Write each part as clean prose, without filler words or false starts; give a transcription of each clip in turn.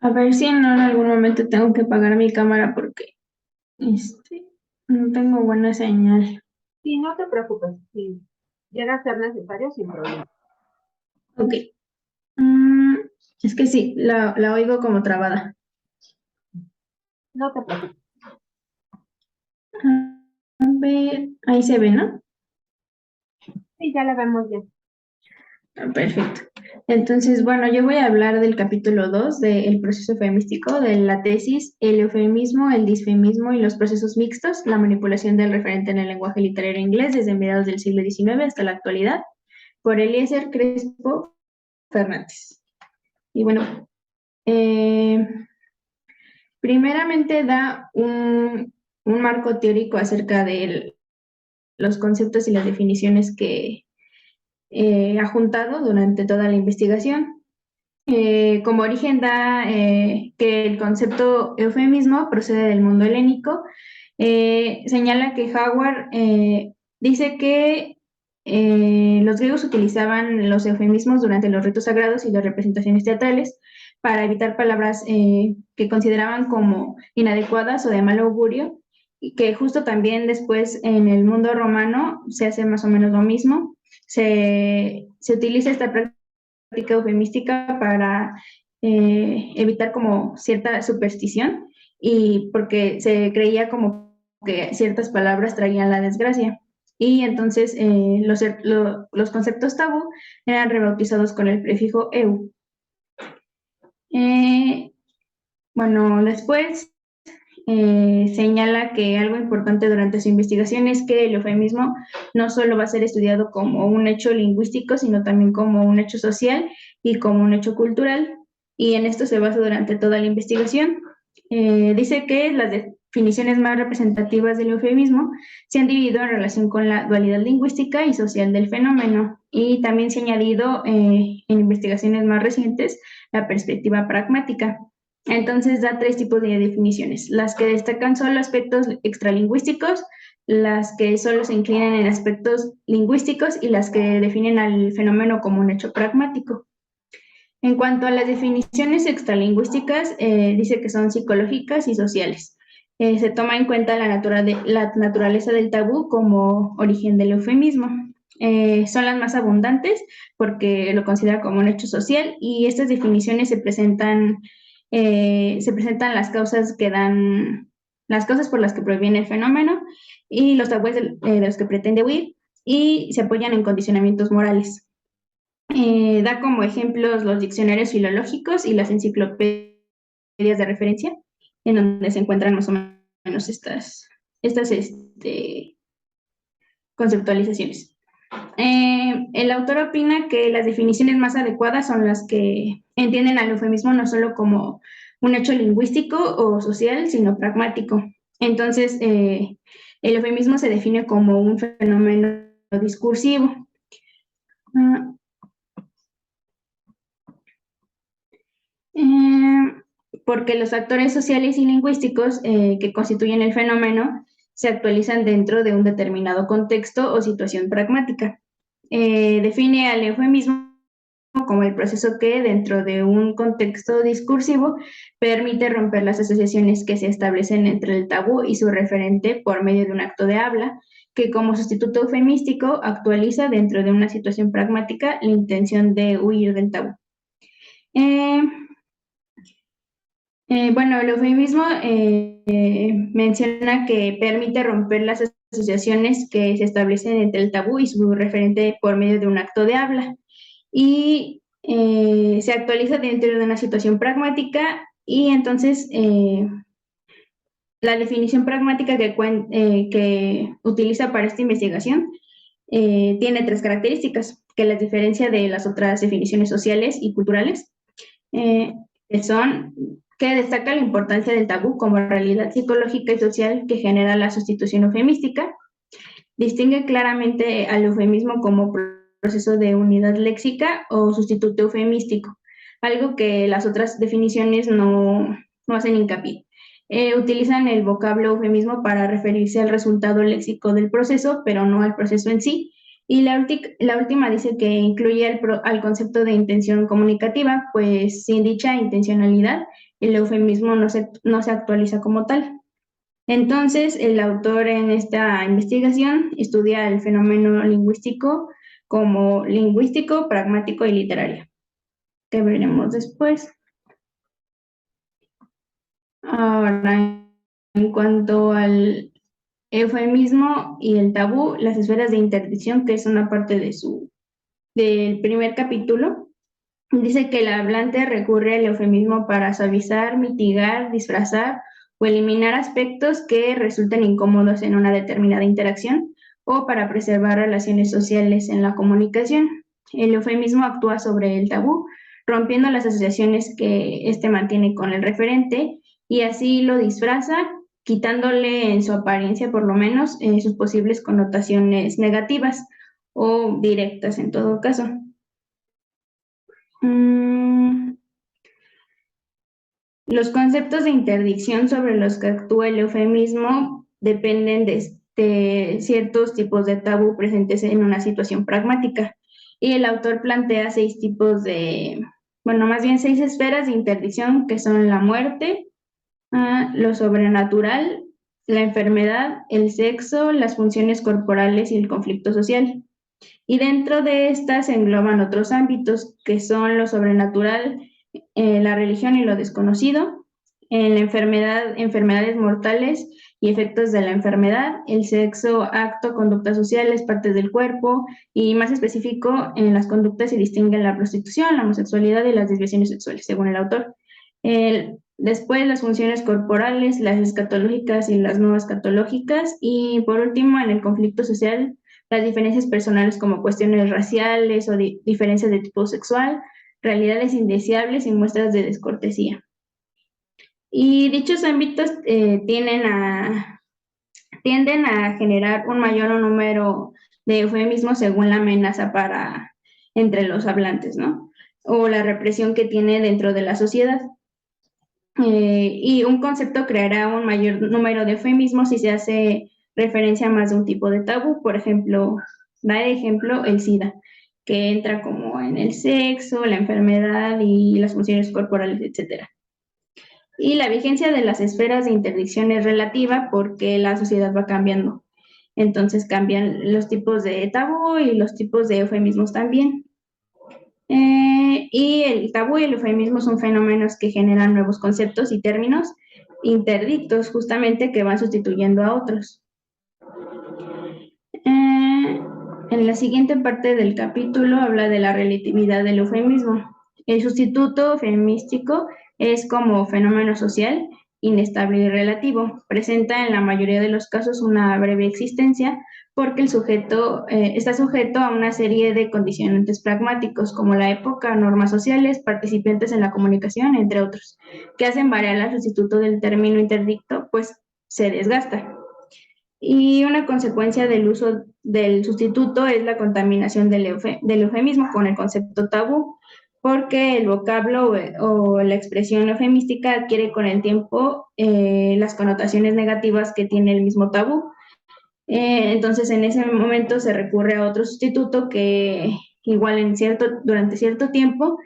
A ver si no en algún momento tengo que apagar mi cámara porque este, no tengo buena señal. Sí, no te preocupes, si llega a ser necesario, sin problema. Ok. Mm, es que sí, la oigo como trabada. No te preocupes. A ver, ahí se ve, ¿no? Sí, ya la vemos bien. Ah, perfecto. Entonces, bueno, yo voy a hablar del capítulo 2 del proceso eufemístico, de la tesis, el eufemismo, el disfemismo y los procesos mixtos, la manipulación del referente en el lenguaje literario inglés desde mediados del siglo XIX hasta la actualidad, por Eliezer Crespo Fernández. Y bueno, eh, primeramente da un marco teórico acerca de los conceptos y las definiciones que ha juntado durante toda la investigación. Como origen da que el concepto eufemismo procede del mundo helénico. Señala que Howard dice que los griegos utilizaban los eufemismos durante los ritos sagrados y las representaciones teatrales para evitar palabras que consideraban como inadecuadas o de mal augurio, y que justo también después en el mundo romano se hace más o menos lo mismo. Se utiliza esta práctica eufemística para evitar como cierta superstición y porque se creía como que ciertas palabras traían la desgracia. Y entonces los conceptos tabú eran rebautizados con el prefijo eu. Eh, bueno, después señala que algo importante durante su investigación es que el eufemismo no solo va a ser estudiado como un hecho lingüístico, sino también como un hecho social y como un hecho cultural, y en esto se basa durante toda la investigación. Dice que las definiciones más representativas del eufemismo se han dividido en relación con la dualidad lingüística y social del fenómeno, y también se ha añadido en investigaciones más recientes la perspectiva pragmática. Entonces da tres tipos de definiciones: las que destacan solo aspectos extralingüísticos, las que solo se inclinan en aspectos lingüísticos y las que definen al fenómeno como un hecho pragmático. En cuanto a las definiciones extralingüísticas, dice que son psicológicas y sociales. Se toma en cuenta la naturaleza del tabú como origen del eufemismo. Son las más abundantes porque lo considera como un hecho social, y estas definiciones se presentan las causas por las que proviene el fenómeno y los tabúes de los que pretende huir, y se apoyan en condicionamientos morales. Da como ejemplos los diccionarios filológicos y las enciclopedias de referencia, en donde se encuentran más o menos estas conceptualizaciones. El autor opina que las definiciones más adecuadas son las que entienden al eufemismo no solo como un hecho lingüístico o social, sino pragmático. Entonces, el eufemismo se define como un fenómeno discursivo. Uh, Porque los factores sociales y lingüísticos que constituyen el fenómeno se actualizan dentro de un determinado contexto o situación pragmática. Define al eufemismo como el proceso que, dentro de un contexto discursivo, permite romper las asociaciones que se establecen entre el tabú y su referente por medio de un acto de habla, que como sustituto eufemístico actualiza dentro de una situación pragmática la intención de huir del tabú. Eh, bueno, el eufemismo menciona que permite romper las asociaciones que se establecen entre el tabú y su referente por medio de un acto de habla, y se actualiza dentro de una situación pragmática, y entonces la definición pragmática que utiliza para esta investigación tiene tres características que las diferencia de las otras definiciones sociales y culturales, eh, que son que destaca la importancia del tabú como realidad psicológica y social que genera la sustitución eufemística, distingue claramente al eufemismo como proceso de unidad léxica o sustituto eufemístico, algo que las otras definiciones no hacen hincapié. Utilizan el vocablo eufemismo para referirse al resultado léxico del proceso, pero no al proceso en sí, Y la última dice que incluye al concepto de intención comunicativa, pues sin dicha intencionalidad, el eufemismo no se actualiza como tal. Entonces, el autor en esta investigación estudia el fenómeno lingüístico como lingüístico, pragmático y literario, que veremos después. Ahora, en cuanto al eufemismo y el tabú, las esferas de interdicción, que es una parte del primer capítulo, dice que el hablante recurre al eufemismo para suavizar, mitigar, disfrazar o eliminar aspectos que resulten incómodos en una determinada interacción o para preservar relaciones sociales en la comunicación. El eufemismo actúa sobre el tabú, rompiendo las asociaciones que éste mantiene con el referente y así lo disfraza, quitándole en su apariencia por lo menos sus posibles connotaciones negativas o directas en todo caso. Los conceptos de interdicción sobre los que actúa el eufemismo dependen de ciertos tipos de tabú presentes en una situación pragmática. Y el autor plantea 6 esferas de interdicción que son la muerte, lo sobrenatural, la enfermedad, el sexo, las funciones corporales y el conflicto social. Y dentro de estas se engloban otros ámbitos que son lo sobrenatural, la religión y lo desconocido, en la enfermedades mortales y efectos de la enfermedad, el sexo, acto, conductas sociales, partes del cuerpo, y más específico, en las conductas se distinguen la prostitución, la homosexualidad y las desviaciones sexuales, según el autor. Después las funciones corporales, las escatológicas y las no escatológicas, y por último, en el conflicto social, las diferencias personales como cuestiones raciales o diferencias de tipo sexual, realidades indeseables y muestras de descortesía. Y dichos ámbitos tienden a generar un mayor número de eufemismos según la amenaza entre los hablantes, ¿no? O la represión que tiene dentro de la sociedad. Y un concepto creará un mayor número de eufemismos si se hace referencia a más de un tipo de tabú. Por ejemplo, da el ejemplo el SIDA, que entra como en el sexo, la enfermedad y las funciones corporales, etc. Y la vigencia de las esferas de interdicción es relativa porque la sociedad va cambiando. Entonces cambian los tipos de tabú y los tipos de eufemismos también. Y el tabú y el eufemismo son fenómenos que generan nuevos conceptos y términos interdictos, justamente que van sustituyendo a otros. En la siguiente parte del capítulo habla de la relatividad del eufemismo. El sustituto eufemístico es como fenómeno social, inestable y relativo. Presenta en la mayoría de los casos una breve existencia porque el sujeto está sujeto a una serie de condicionantes pragmáticos como la época, normas sociales, participantes en la comunicación, entre otros, que hacen variar al sustituto del término interdicto, pues se desgasta. Y una consecuencia del uso del sustituto es la contaminación del eufemismo con el concepto tabú, porque el vocablo o la expresión eufemística adquiere con el tiempo las connotaciones negativas que tiene el mismo tabú. Entonces, en ese momento se recurre a otro sustituto que igual durante cierto tiempo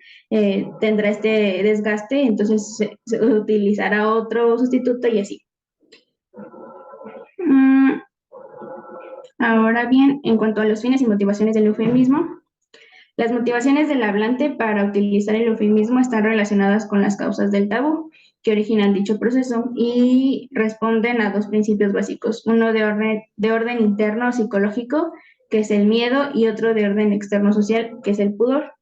tendrá este desgaste, entonces se utilizará otro sustituto y así. Ahora bien, en cuanto a los fines y motivaciones del eufemismo, las motivaciones del hablante para utilizar el eufemismo están relacionadas con las causas del tabú que originan dicho proceso y responden a 2 principios básicos, uno de orden interno psicológico, que es el miedo, y otro de orden externo social, que es el pudor.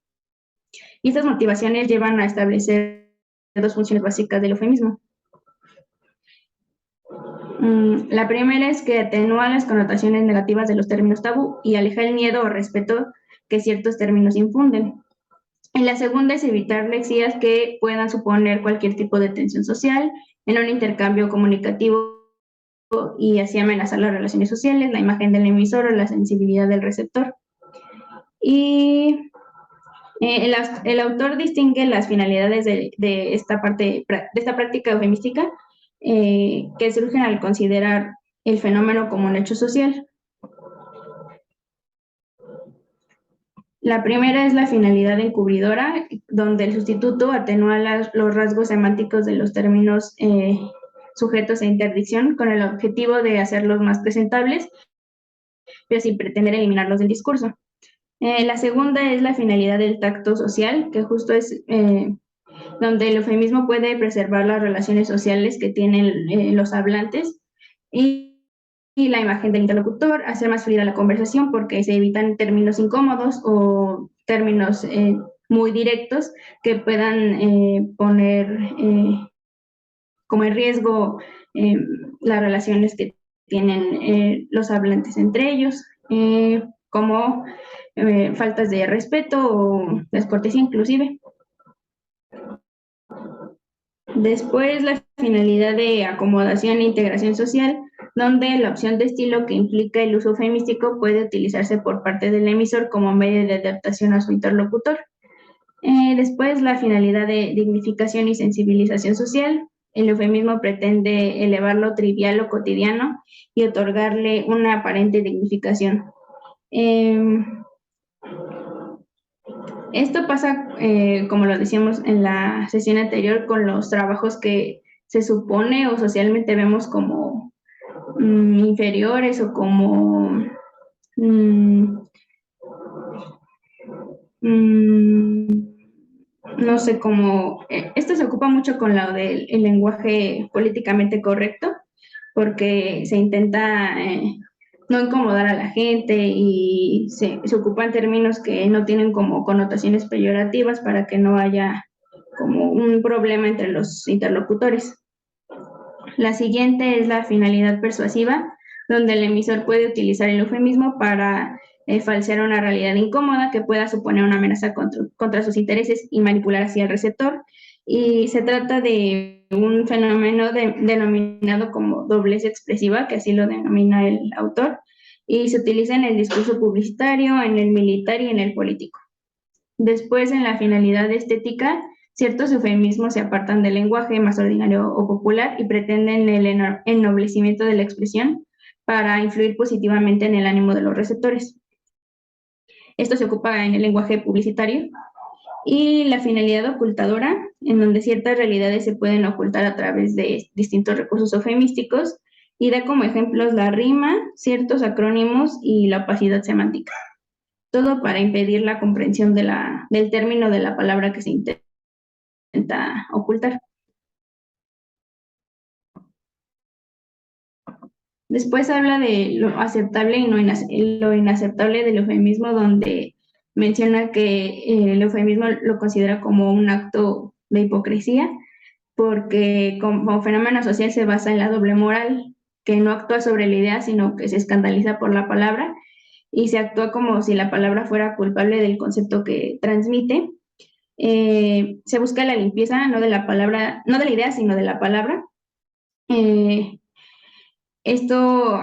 Y estas motivaciones llevan a establecer 2 funciones básicas del eufemismo. La primera es que atenúa las connotaciones negativas de los términos tabú y aleja el miedo o respeto que ciertos términos infunden. Y la segunda es evitar lexías que puedan suponer cualquier tipo de tensión social en un intercambio comunicativo y así amenazar las relaciones sociales, la imagen del emisor o la sensibilidad del receptor. Y el autor distingue las finalidades de esta práctica eufemística que surgen al considerar el fenómeno como un hecho social. La primera es la finalidad encubridora, donde el sustituto atenúa los rasgos semánticos de los términos sujetos a interdicción con el objetivo de hacerlos más presentables, pero sin pretender eliminarlos del discurso. La segunda es la finalidad del tacto social, que justo es donde el eufemismo puede preservar las relaciones sociales que tienen los hablantes y la imagen del interlocutor, hacer más fluida la conversación porque se evitan términos incómodos o términos muy directos que puedan poner como en riesgo las relaciones que tienen los hablantes entre ellos, como faltas de respeto o descortesía inclusive. Después, la finalidad de acomodación e integración social, donde la opción de estilo que implica el uso eufemístico puede utilizarse por parte del emisor como medio de adaptación a su interlocutor. Después, la finalidad de dignificación y sensibilización social. El eufemismo pretende elevar lo trivial o cotidiano y otorgarle una aparente dignificación. Esto pasa, como lo decíamos en la sesión anterior, con los trabajos que se supone o socialmente vemos como inferiores o como no sé, como esto se ocupa mucho con lo del lenguaje políticamente correcto, porque se intenta no incomodar a la gente y se ocupan términos que no tienen como connotaciones peyorativas para que no haya como un problema entre los interlocutores. La siguiente es la finalidad persuasiva, donde el emisor puede utilizar el eufemismo para falsear una realidad incómoda que pueda suponer una amenaza contra sus intereses y manipular así al receptor. Y se trata de un fenómeno denominado como doblez expresiva, que así lo denomina el autor, y se utiliza en el discurso publicitario, en el militar y en el político. Después, en la finalidad estética, ciertos eufemismos se apartan del lenguaje más ordinario o popular y pretenden el ennoblecimiento de la expresión para influir positivamente en el ánimo de los receptores. Esto se ocupa en el lenguaje publicitario. Y la finalidad ocultadora, en donde ciertas realidades se pueden ocultar a través de distintos recursos eufemísticos, y da como ejemplos la rima, ciertos acrónimos y la opacidad semántica. Todo para impedir la comprensión del término de la palabra que se intenta ocultar. Después habla de lo aceptable y lo inaceptable del eufemismo, donde menciona que el eufemismo lo considera como un acto de hipocresía, porque como fenómeno social se basa en la doble moral, que no actúa sobre la idea, sino que se escandaliza por la palabra y se actúa como si la palabra fuera culpable del concepto que transmite. Se busca la limpieza no de la palabra, no de la idea, sino de la palabra. Esto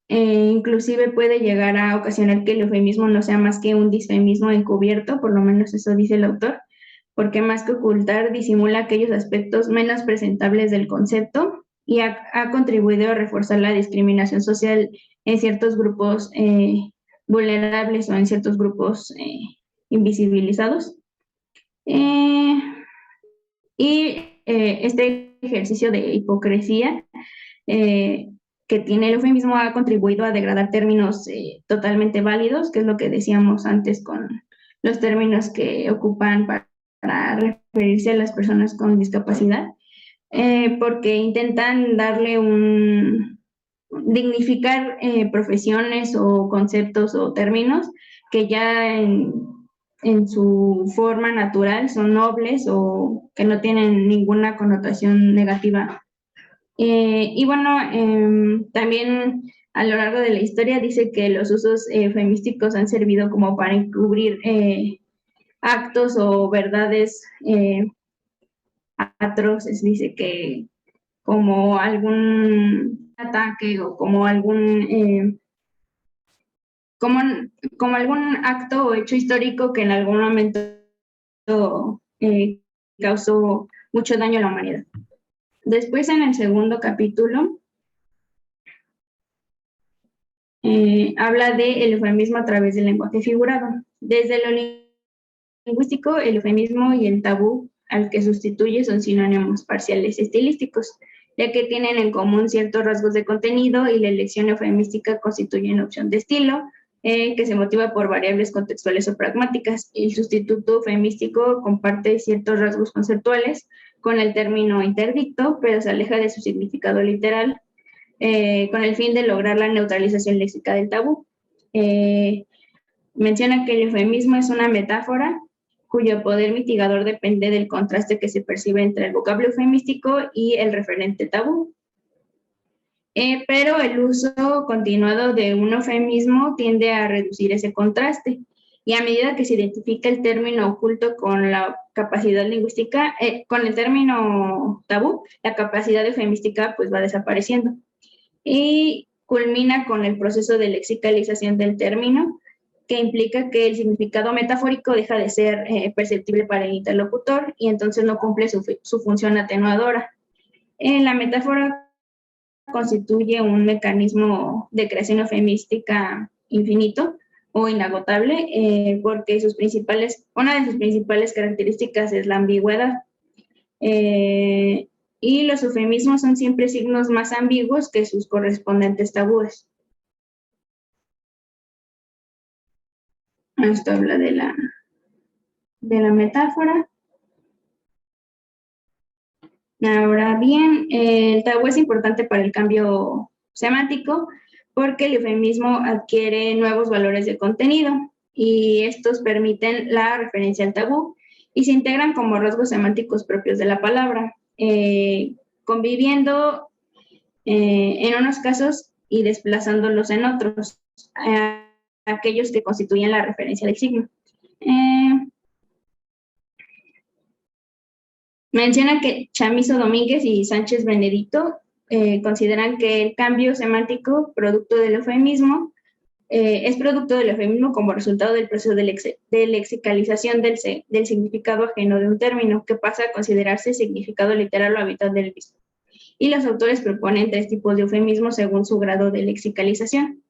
inclusive puede llegar a ocasionar que el eufemismo no sea más que un disfemismo encubierto, por lo menos eso dice el autor, porque más que ocultar disimula aquellos aspectos menos presentables del concepto y ha contribuido a reforzar la discriminación social en ciertos grupos vulnerables o en ciertos grupos invisibilizados. Este ejercicio de hipocresía que tiene el eufemismo ha contribuido a degradar términos totalmente válidos, que es lo que decíamos antes con los términos que ocupan para referirse a las personas con discapacidad, porque intentan darle dignificar profesiones o conceptos o términos que ya en su forma natural son nobles o que no tienen ninguna connotación negativa. Y bueno, también a lo largo de la historia dice que los usos eufemísticos han servido como para encubrir actos o verdades atroces. Dice que como algún ataque o como como algún acto o hecho histórico que en algún momento causó mucho daño a la humanidad. Después, en el segundo capítulo, habla del eufemismo a través del lenguaje figurado. Desde lo lingüístico, el eufemismo y el tabú al que sustituye son sinónimos parciales estilísticos, ya que tienen en común ciertos rasgos de contenido y la elección eufemística constituye una opción de estilo que se motiva por variables contextuales o pragmáticas. El sustituto eufemístico comparte ciertos rasgos conceptuales con el término interdicto, pero se aleja de su significado literal con el fin de lograr la neutralización léxica del tabú. Menciona que el eufemismo es una metáfora cuyo poder mitigador depende del contraste que se percibe entre el vocablo eufemístico y el referente tabú. Pero el uso continuado de un eufemismo tiende a reducir ese contraste y a medida que se identifica el término oculto con la capacidad lingüística, con el término tabú, la capacidad eufemística pues va desapareciendo y culmina con el proceso de lexicalización del término, que implica que el significado metafórico deja de ser perceptible para el interlocutor y entonces no cumple su función atenuadora. La metáfora constituye un mecanismo de creación eufemística infinito o inagotable, porque una de sus principales características es la ambigüedad. Y los eufemismos son siempre signos más ambiguos que sus correspondientes tabúes. Esto habla de la metáfora. Ahora bien, el tabú es importante para el cambio semántico porque el eufemismo adquiere nuevos valores de contenido y estos permiten la referencia al tabú y se integran como rasgos semánticos propios de la palabra, conviviendo en unos casos y desplazándolos en otros, aquellos que constituyen la referencia del signo. Menciona que Chamizo Domínguez y Sánchez Benedicto consideran que el cambio semántico producto del eufemismo es producto del eufemismo como resultado del proceso de lexicalización del significado ajeno de un término que pasa a considerarse significado literal o habitual del mismo. Y los autores proponen 3 tipos de eufemismos según su grado de lexicalización.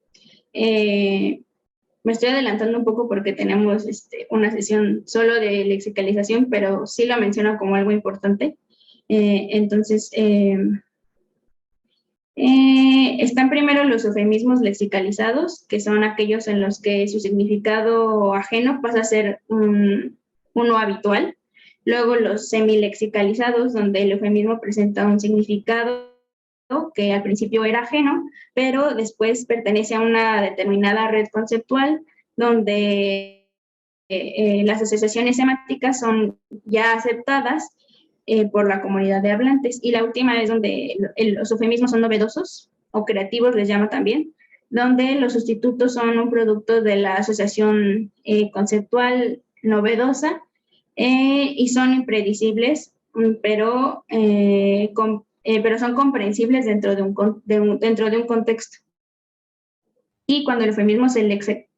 Me estoy adelantando un poco porque tenemos una sesión solo de lexicalización, pero sí lo menciono como algo importante. Entonces, están primero los eufemismos lexicalizados, que son aquellos en los que su significado ajeno pasa a ser uno habitual. Luego los semilexicalizados, donde el eufemismo presenta un significado que al principio era ajeno, pero después pertenece a una determinada red conceptual donde las asociaciones semánticas son ya aceptadas por la comunidad de hablantes. Y la última es donde los eufemismos son novedosos o creativos, les llama también, donde los sustitutos son un producto de la asociación conceptual novedosa y son impredecibles, pero son comprensibles dentro de un contexto. Y cuando el eufemismo se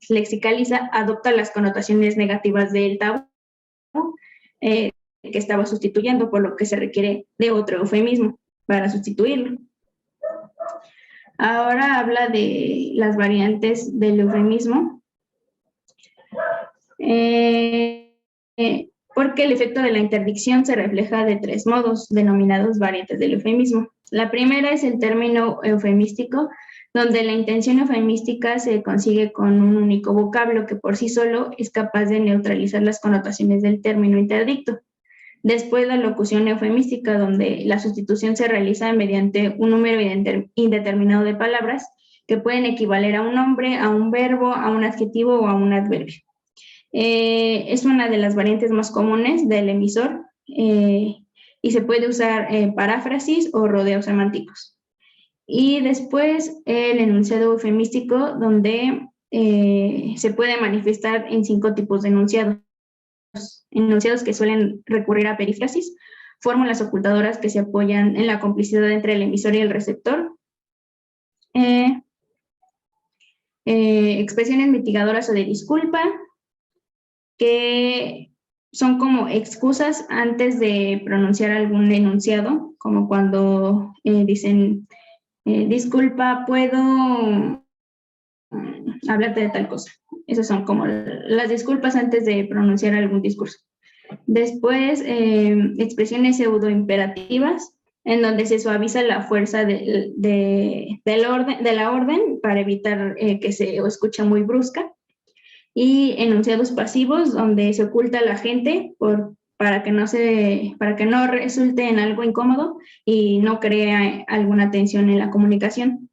lexicaliza, adopta las connotaciones negativas del tabú que estaba sustituyendo, por lo que se requiere de otro eufemismo para sustituirlo. Ahora habla de las variantes del eufemismo. Porque el efecto de la interdicción se refleja de 3 modos, denominados variantes del eufemismo. La primera es el término eufemístico, donde la intención eufemística se consigue con un único vocablo que por sí solo es capaz de neutralizar las connotaciones del término interdicto. Después la locución eufemística, donde la sustitución se realiza mediante un número indeterminado de palabras que pueden equivaler a un nombre, a un verbo, a un adjetivo o a un adverbio. Es una de las variantes más comunes del emisor y se puede usar paráfrasis o rodeos semánticos. Y después el enunciado eufemístico, donde se puede manifestar en 5 tipos de enunciados. Enunciados que suelen recurrir a perífrasis, fórmulas ocultadoras que se apoyan en la complicidad entre el emisor y el receptor, expresiones mitigadoras o de disculpa, que son como excusas antes de pronunciar algún enunciado, como cuando dicen, disculpa, ¿puedo hablarte de tal cosa? Esas son como las disculpas antes de pronunciar algún discurso. Después, expresiones pseudoimperativas, en donde se suaviza la fuerza de la orden para evitar que se escuche muy brusca. Y enunciados pasivos, donde se oculta a la gente para que no resulte en algo incómodo y no crea alguna tensión en la comunicación.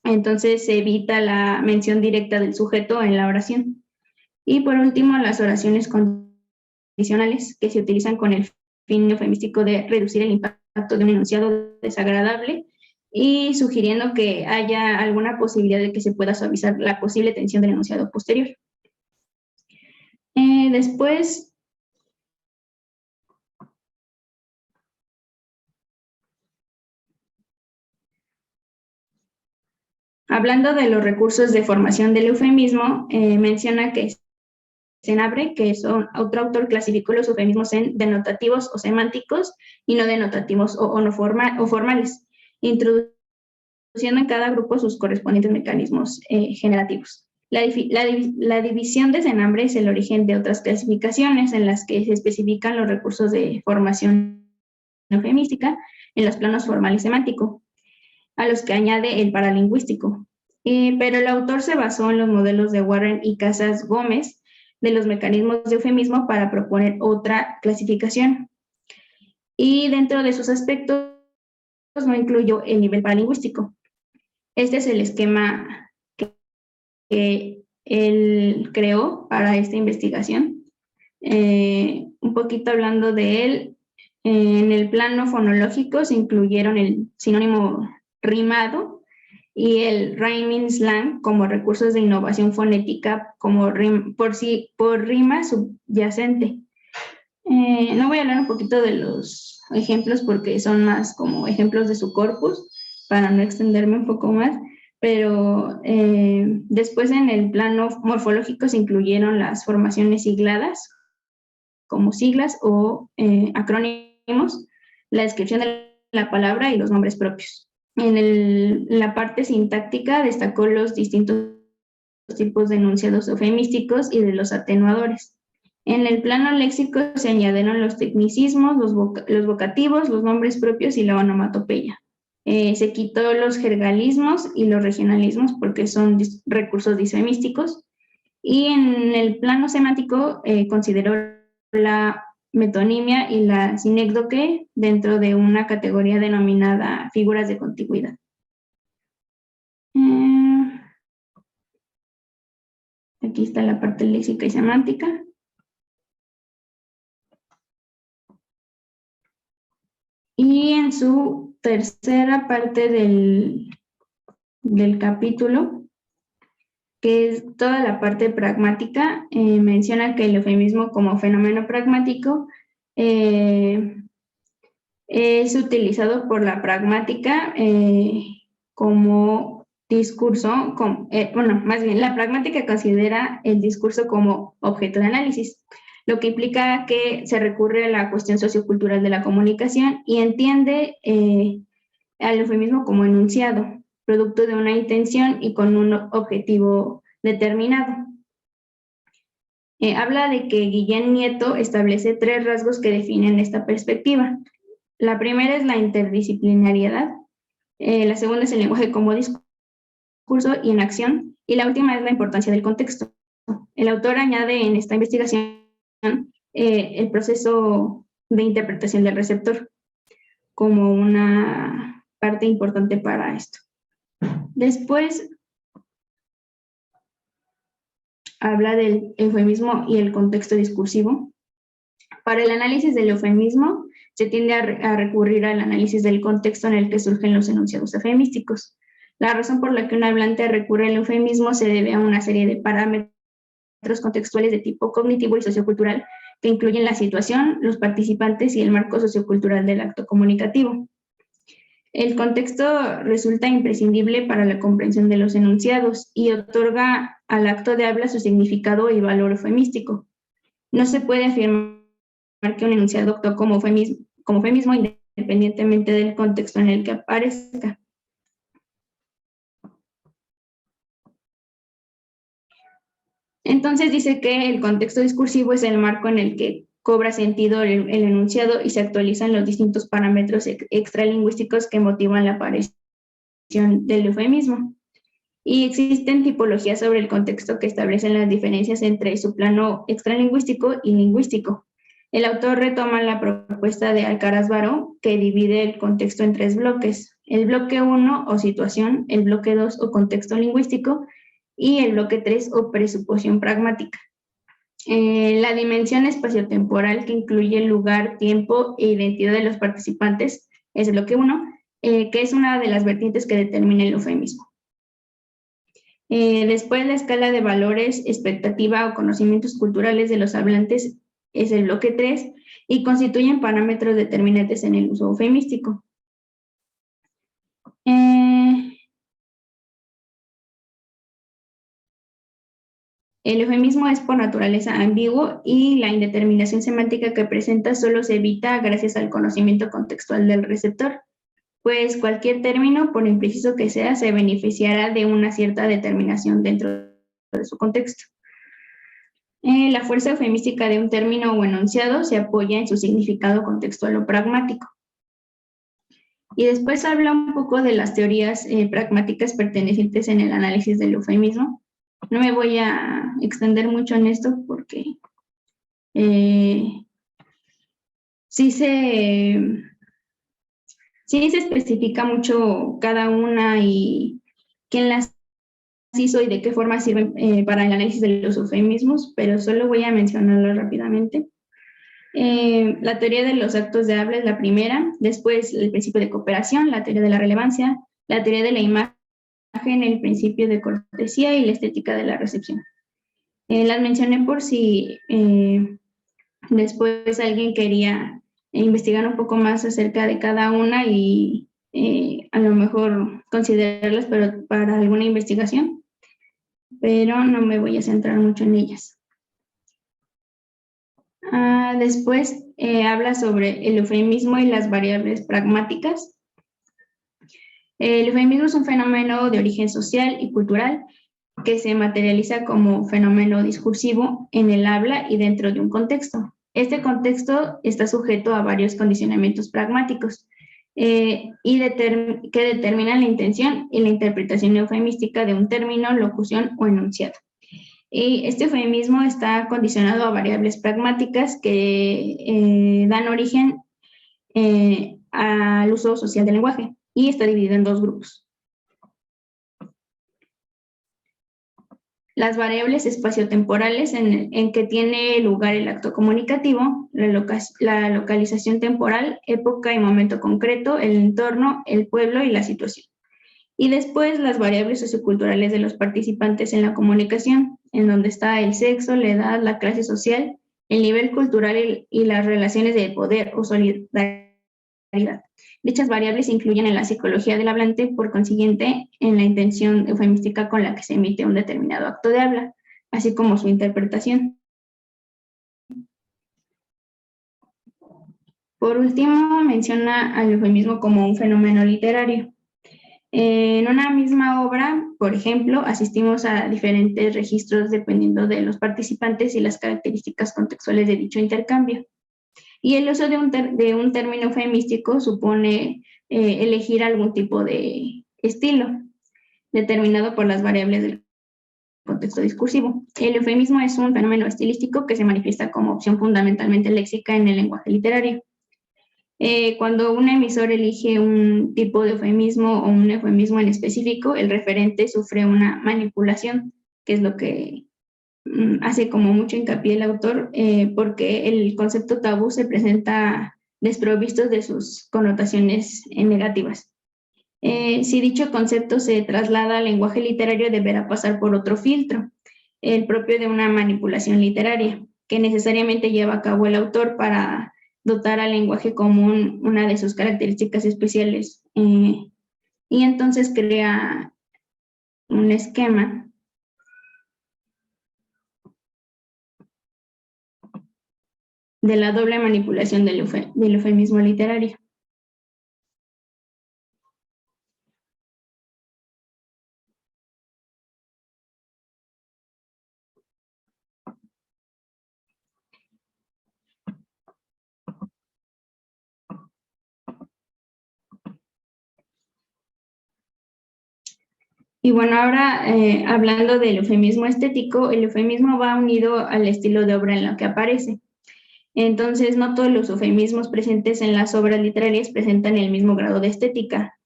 Entonces se evita la mención directa del sujeto en la oración. Y por último, las oraciones condicionales, que se utilizan con el fin eufemístico de reducir el impacto de un enunciado desagradable y sugiriendo que haya alguna posibilidad de que se pueda suavizar la posible tensión del enunciado posterior. Después, hablando de los recursos de formación del eufemismo, menciona que Senabre, que es otro autor, clasificó los eufemismos en denotativos o semánticos y no denotativos o formales, introduciendo en cada grupo sus correspondientes mecanismos generativos. La división de Senabre es el origen de otras clasificaciones en las que se especifican los recursos de formación eufemística en los planos formal y semántico, a los que añade el paralingüístico. Pero el autor se basó en los modelos de Warren y Casas Gómez de los mecanismos de eufemismo para proponer otra clasificación. Y dentro de sus aspectos no incluyó el nivel paralingüístico. Este es el esquema que él creó para esta investigación. Un poquito hablando de él, en el plano fonológico se incluyeron el sinónimo rimado y el rhyming slang como recursos de innovación fonética como por rima subyacente. No voy a hablar un poquito de los ejemplos porque son más como ejemplos de su corpus para no extenderme un poco más, pero después en el plano morfológico se incluyeron las formaciones sigladas como siglas o acrónimos, la descripción de la palabra y los nombres propios. En la parte sintáctica destacó los distintos tipos de enunciados eufemísticos y de los atenuadores. En el plano léxico se añadieron los tecnicismos, los vocativos, los nombres propios y la onomatopeya. Se quitó los jergalismos y los regionalismos porque son recursos disfemísticos. Y en el plano semántico consideró la metonimia y la sinécdoque dentro de una categoría denominada figuras de contigüidad. Aquí está la parte léxica y semántica. Y en su tercera parte del capítulo, que es toda la parte pragmática, menciona que el eufemismo como fenómeno pragmático es utilizado por la pragmática como discurso, más bien la pragmática considera el discurso como objeto de análisis, lo que implica que se recurre a la cuestión sociocultural de la comunicación y entiende al eufemismo como enunciado, producto de una intención y con un objetivo determinado. Habla de que Guillén Nieto establece 3 rasgos que definen esta perspectiva. La primera es la interdisciplinariedad, la segunda es el lenguaje como discurso y en acción, y la última es la importancia del contexto. El autor añade en esta investigación el proceso de interpretación del receptor como una parte importante para esto. Después habla del eufemismo y el contexto discursivo. Para el análisis del eufemismo se tiende a recurrir al análisis del contexto en el que surgen los enunciados eufemísticos. La razón por la que un hablante recurre al eufemismo se debe a una serie de parámetros contextuales de tipo cognitivo y sociocultural que incluyen la situación, los participantes y el marco sociocultural del acto comunicativo. El contexto resulta imprescindible para la comprensión de los enunciados y otorga al acto de habla su significado y valor eufemístico. No se puede afirmar que un enunciado actúa como eufemismo independientemente del contexto en el que aparezca. Entonces dice que el contexto discursivo es el marco en el que cobra sentido el enunciado y se actualizan los distintos parámetros extralingüísticos que motivan la aparición del eufemismo. Y existen tipologías sobre el contexto que establecen las diferencias entre su plano extralingüístico y lingüístico. El autor retoma la propuesta de Alcaraz Baró, que divide el contexto en 3 bloques: el bloque 1 o situación, el bloque 2 o contexto lingüístico y el bloque 3 o presuposición pragmática. La dimensión espaciotemporal, que incluye el lugar, tiempo e identidad de los participantes, es el bloque 1, que es una de las vertientes que determina el eufemismo. Después, la escala de valores, expectativa o conocimientos culturales de los hablantes es el bloque 3 y constituyen parámetros determinantes en el uso eufemístico. El eufemismo es por naturaleza ambiguo y la indeterminación semántica que presenta solo se evita gracias al conocimiento contextual del receptor, pues cualquier término, por impreciso que sea, se beneficiará de una cierta determinación dentro de su contexto. La fuerza eufemística de un término o enunciado se apoya en su significado contextual o pragmático. Y después habla un poco de las teorías pragmáticas pertenecientes en el análisis del eufemismo. No me voy a extender mucho en esto porque sí se especifica mucho cada una y quién las hizo y de qué forma sirven para el análisis de los eufemismos, pero solo voy a mencionarlo rápidamente. La teoría de los actos de habla es la primera, después el principio de cooperación, la teoría de la relevancia, la teoría de la imagen, el principio de cortesía y la estética de la recepción. Las mencioné por si después alguien quería investigar un poco más acerca de cada una y a lo mejor considerarlas para alguna investigación, pero no me voy a centrar mucho en ellas. Después habla sobre el eufemismo y las variables pragmáticas. El eufemismo es un fenómeno de origen social y cultural que se materializa como fenómeno discursivo en el habla y dentro de un contexto. Este contexto está sujeto a varios condicionamientos pragmáticos que determinan la intención y la interpretación eufemística de un término, locución o enunciado. Y este eufemismo está condicionado a variables pragmáticas que dan origen al uso social del lenguaje y está dividido en 2 grupos. Las variables espaciotemporales en que tiene lugar el acto comunicativo, la localización temporal, época y momento concreto, el entorno, el pueblo y la situación. Y después las variables socioculturales de los participantes en la comunicación, en donde está el sexo, la edad, la clase social, el nivel cultural y las relaciones de poder o solidaridad. Dichas variables influyen en la psicología del hablante, por consiguiente, en la intención eufemística con la que se emite un determinado acto de habla, así como su interpretación. Por último, menciona al eufemismo como un fenómeno literario. En una misma obra, por ejemplo, asistimos a diferentes registros dependiendo de los participantes y las características contextuales de dicho intercambio. Y el uso de un término eufemístico supone elegir algún tipo de estilo determinado por las variables del contexto discursivo. El eufemismo es un fenómeno estilístico que se manifiesta como opción fundamentalmente léxica en el lenguaje literario. Cuando un emisor elige un tipo de eufemismo o un eufemismo en específico, el referente sufre una manipulación, que es lo que hace como mucho hincapié el autor, porque el concepto tabú se presenta desprovisto de sus connotaciones negativas. Si dicho concepto se traslada al lenguaje literario, deberá pasar por otro filtro, el propio de una manipulación literaria, que necesariamente lleva a cabo el autor para dotar al lenguaje común una de sus características especiales. Y entonces crea un esquema de la doble manipulación del eufemismo literario. Y bueno, ahora hablando del eufemismo estético, el eufemismo va unido al estilo de obra en la que aparece. Entonces, no todos los eufemismos presentes en las obras literarias presentan el mismo grado de estética.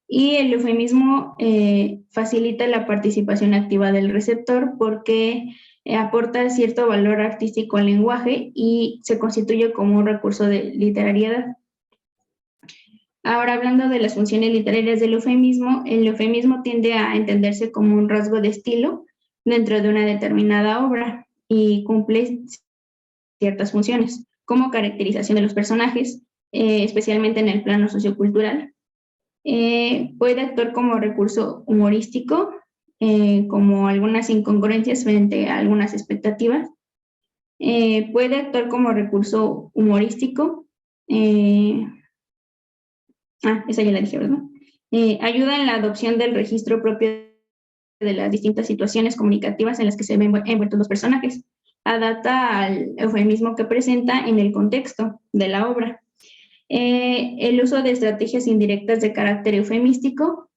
Y el eufemismo facilita la participación activa del receptor porque aporta cierto valor artístico al lenguaje y se constituye como un recurso de literariedad. Ahora, hablando de las funciones literarias del eufemismo, el eufemismo tiende a entenderse como un rasgo de estilo dentro de una determinada obra y cumple ciertas funciones, como caracterización de los personajes, especialmente en el plano sociocultural. Puede actuar como recurso humorístico, como algunas incongruencias frente a algunas expectativas. Puede actuar como recurso humorístico. Esa ya la dije, ¿verdad? Ayuda en la adopción del registro propio de las distintas situaciones comunicativas en las que se ven envueltos los personajes. Adapta al eufemismo que presenta en el contexto de la obra. El uso de estrategias indirectas de carácter eufemístico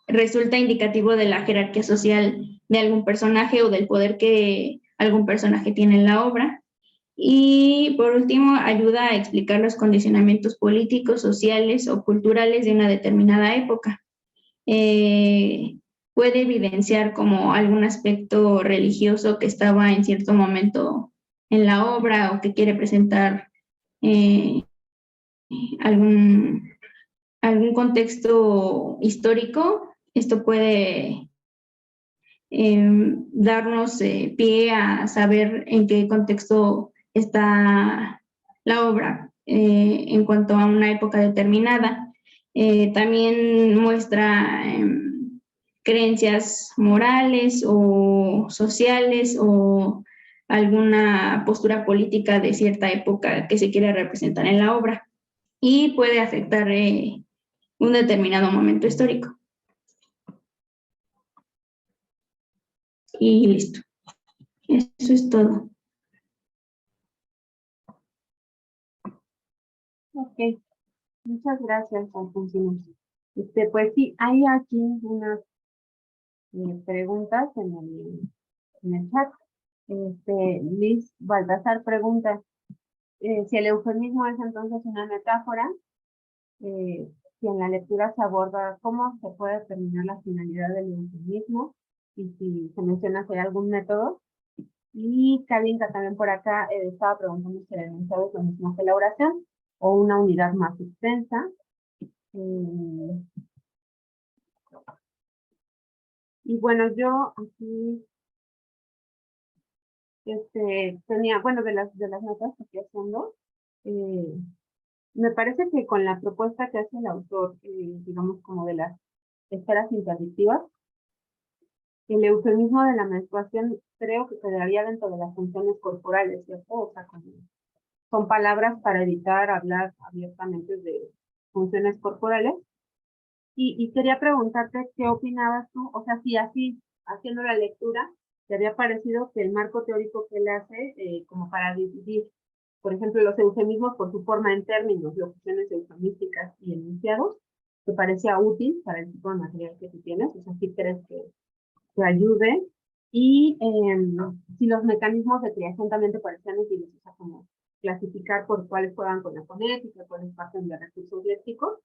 resulta indicativo de la jerarquía social de algún personaje o del poder que algún personaje tiene en la obra. Y por último, ayuda a explicar los condicionamientos políticos, sociales o culturales de una determinada época. Puede evidenciar como algún aspecto religioso que estaba en cierto momento en la obra o que quiere presentar algún contexto histórico. Esto puede darnos pie a saber en qué contexto está la obra en cuanto a una época determinada. También muestra creencias morales o sociales o alguna postura política de cierta época que se quiere representar en la obra y puede afectar un determinado momento histórico. Y listo. Eso es todo. Ok, muchas gracias, Alfonsina. Pues sí, hay aquí unas preguntas en el chat. Liz Baltasar pregunta si el eufemismo es entonces una metáfora, si en la lectura se aborda cómo se puede determinar la finalidad del eufemismo y si se menciona si hay algún método. Y Kalinka también por acá estaba preguntando si el enunciado es lo mismo que la oración o una unidad más extensa. Y bueno, yo aquí tenía, bueno, de las notas que estoy haciendo, me parece que con la propuesta que hace el autor, digamos como de las esferas interdictivas, el eufemismo de la menstruación creo que quedaría dentro de las funciones corporales, ¿cierto? O sea, son palabras para evitar hablar abiertamente de funciones corporales. Y quería preguntarte qué opinabas tú, o sea, si así, haciendo la lectura, te había parecido que el marco teórico que él hace, como para dividir, por ejemplo, los eufemismos por su forma en términos, locuciones eufemísticas y enunciados, ¿te parecía útil para el tipo de material que tú tienes? O sea, ¿sí crees que ayude? Y si los mecanismos de creación también te parecían útiles, o sea, como clasificar por cuáles juegan con la fonética, cuáles parten de recursos léxicos.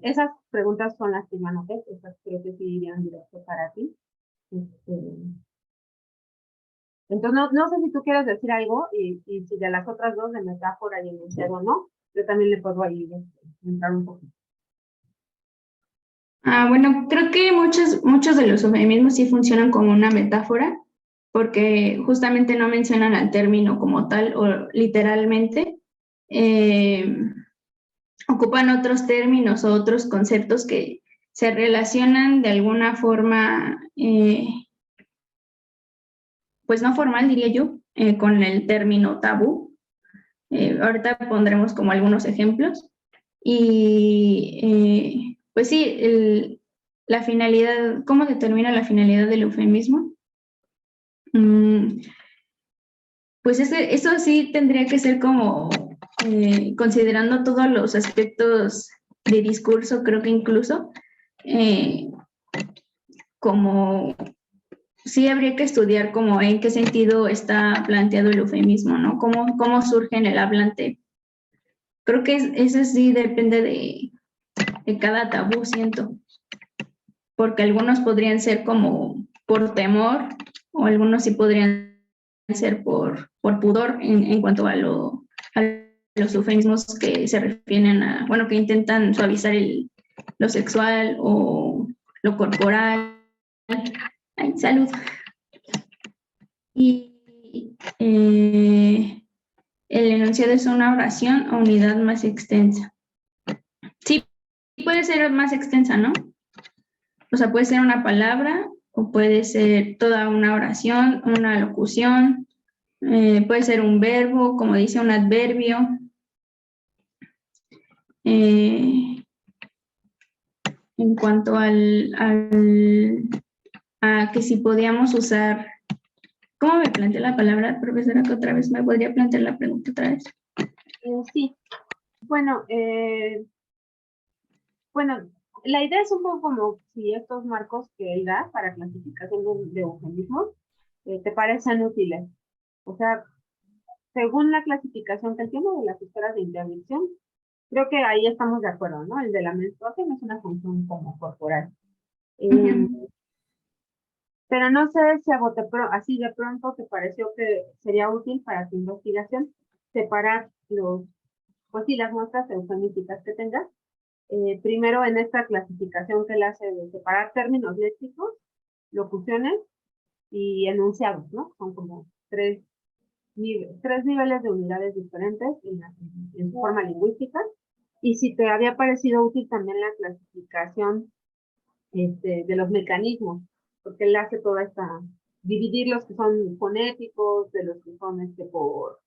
Esas preguntas son las que yo anoté, esas creo que sí irían directo para ti. Entonces, no sé si tú quieres decir algo y si de las otras dos, de metáfora y enunciado no, yo también le puedo ahí entrar un poquito. Bueno, creo que muchos de los eufemismos sí funcionan como una metáfora, porque justamente no mencionan al término como tal o literalmente. Ocupan otros términos o otros conceptos que se relacionan de alguna forma, pues no formal, diría yo, con el término tabú. Ahorita pondremos como algunos ejemplos. Y pues sí, la finalidad, ¿cómo determina la finalidad del eufemismo? Pues eso sí tendría que ser como considerando todos los aspectos de discurso, creo que incluso, como sí habría que estudiar como en qué sentido está planteado el eufemismo, ¿no? Cómo surge en el hablante. Creo que eso sí depende de cada tabú, siento, porque algunos podrían ser como por temor o algunos sí podrían ser por pudor en cuanto a los eufemismos que se refieren a, bueno, que intentan suavizar lo sexual o lo corporal. Ay, salud. Y el enunciado es una oración o unidad más extensa. Sí, puede ser más extensa, ¿no? O sea, puede ser una palabra o puede ser toda una oración, una locución, puede ser un verbo, como dice un adverbio. En cuanto a que si podíamos usar, ¿cómo me planteó la palabra, profesora? Que otra vez me podría plantear la pregunta otra vez. Sí, bueno, la idea es un poco como si estos marcos que él da para clasificación de eufemismos te parecen útiles. O sea, según la clasificación que él tiene de las esferas de interdicción, creo que ahí estamos de acuerdo, ¿no? El de la menstruación es una función como corporal. Pero no sé si así de pronto te pareció que sería útil para tu investigación separar pues sí, las muestras eufemísticas que tengas. Primero en esta clasificación que él hace de separar términos léxicos, locuciones y enunciados, ¿no? Son como tres niveles de unidades diferentes en su forma lingüística. Y si te había parecido útil también la clasificación de los mecanismos, porque él hace toda dividir los que son fonéticos, de los que son por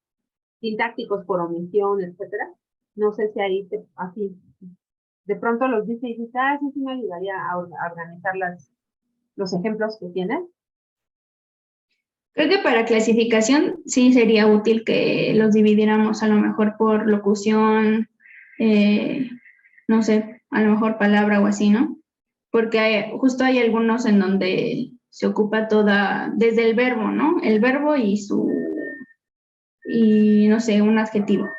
sintácticos por omisión, etcétera. No sé si ahí así, de pronto los dice y dice, sí me ayudaría a organizar los ejemplos que tienes. Creo que para clasificación sí sería útil que los dividiéramos a lo mejor por locución, no sé, a lo mejor palabra o así, ¿no? Porque justo hay algunos en donde se ocupa desde el verbo, ¿no? El verbo y no sé, un adjetivo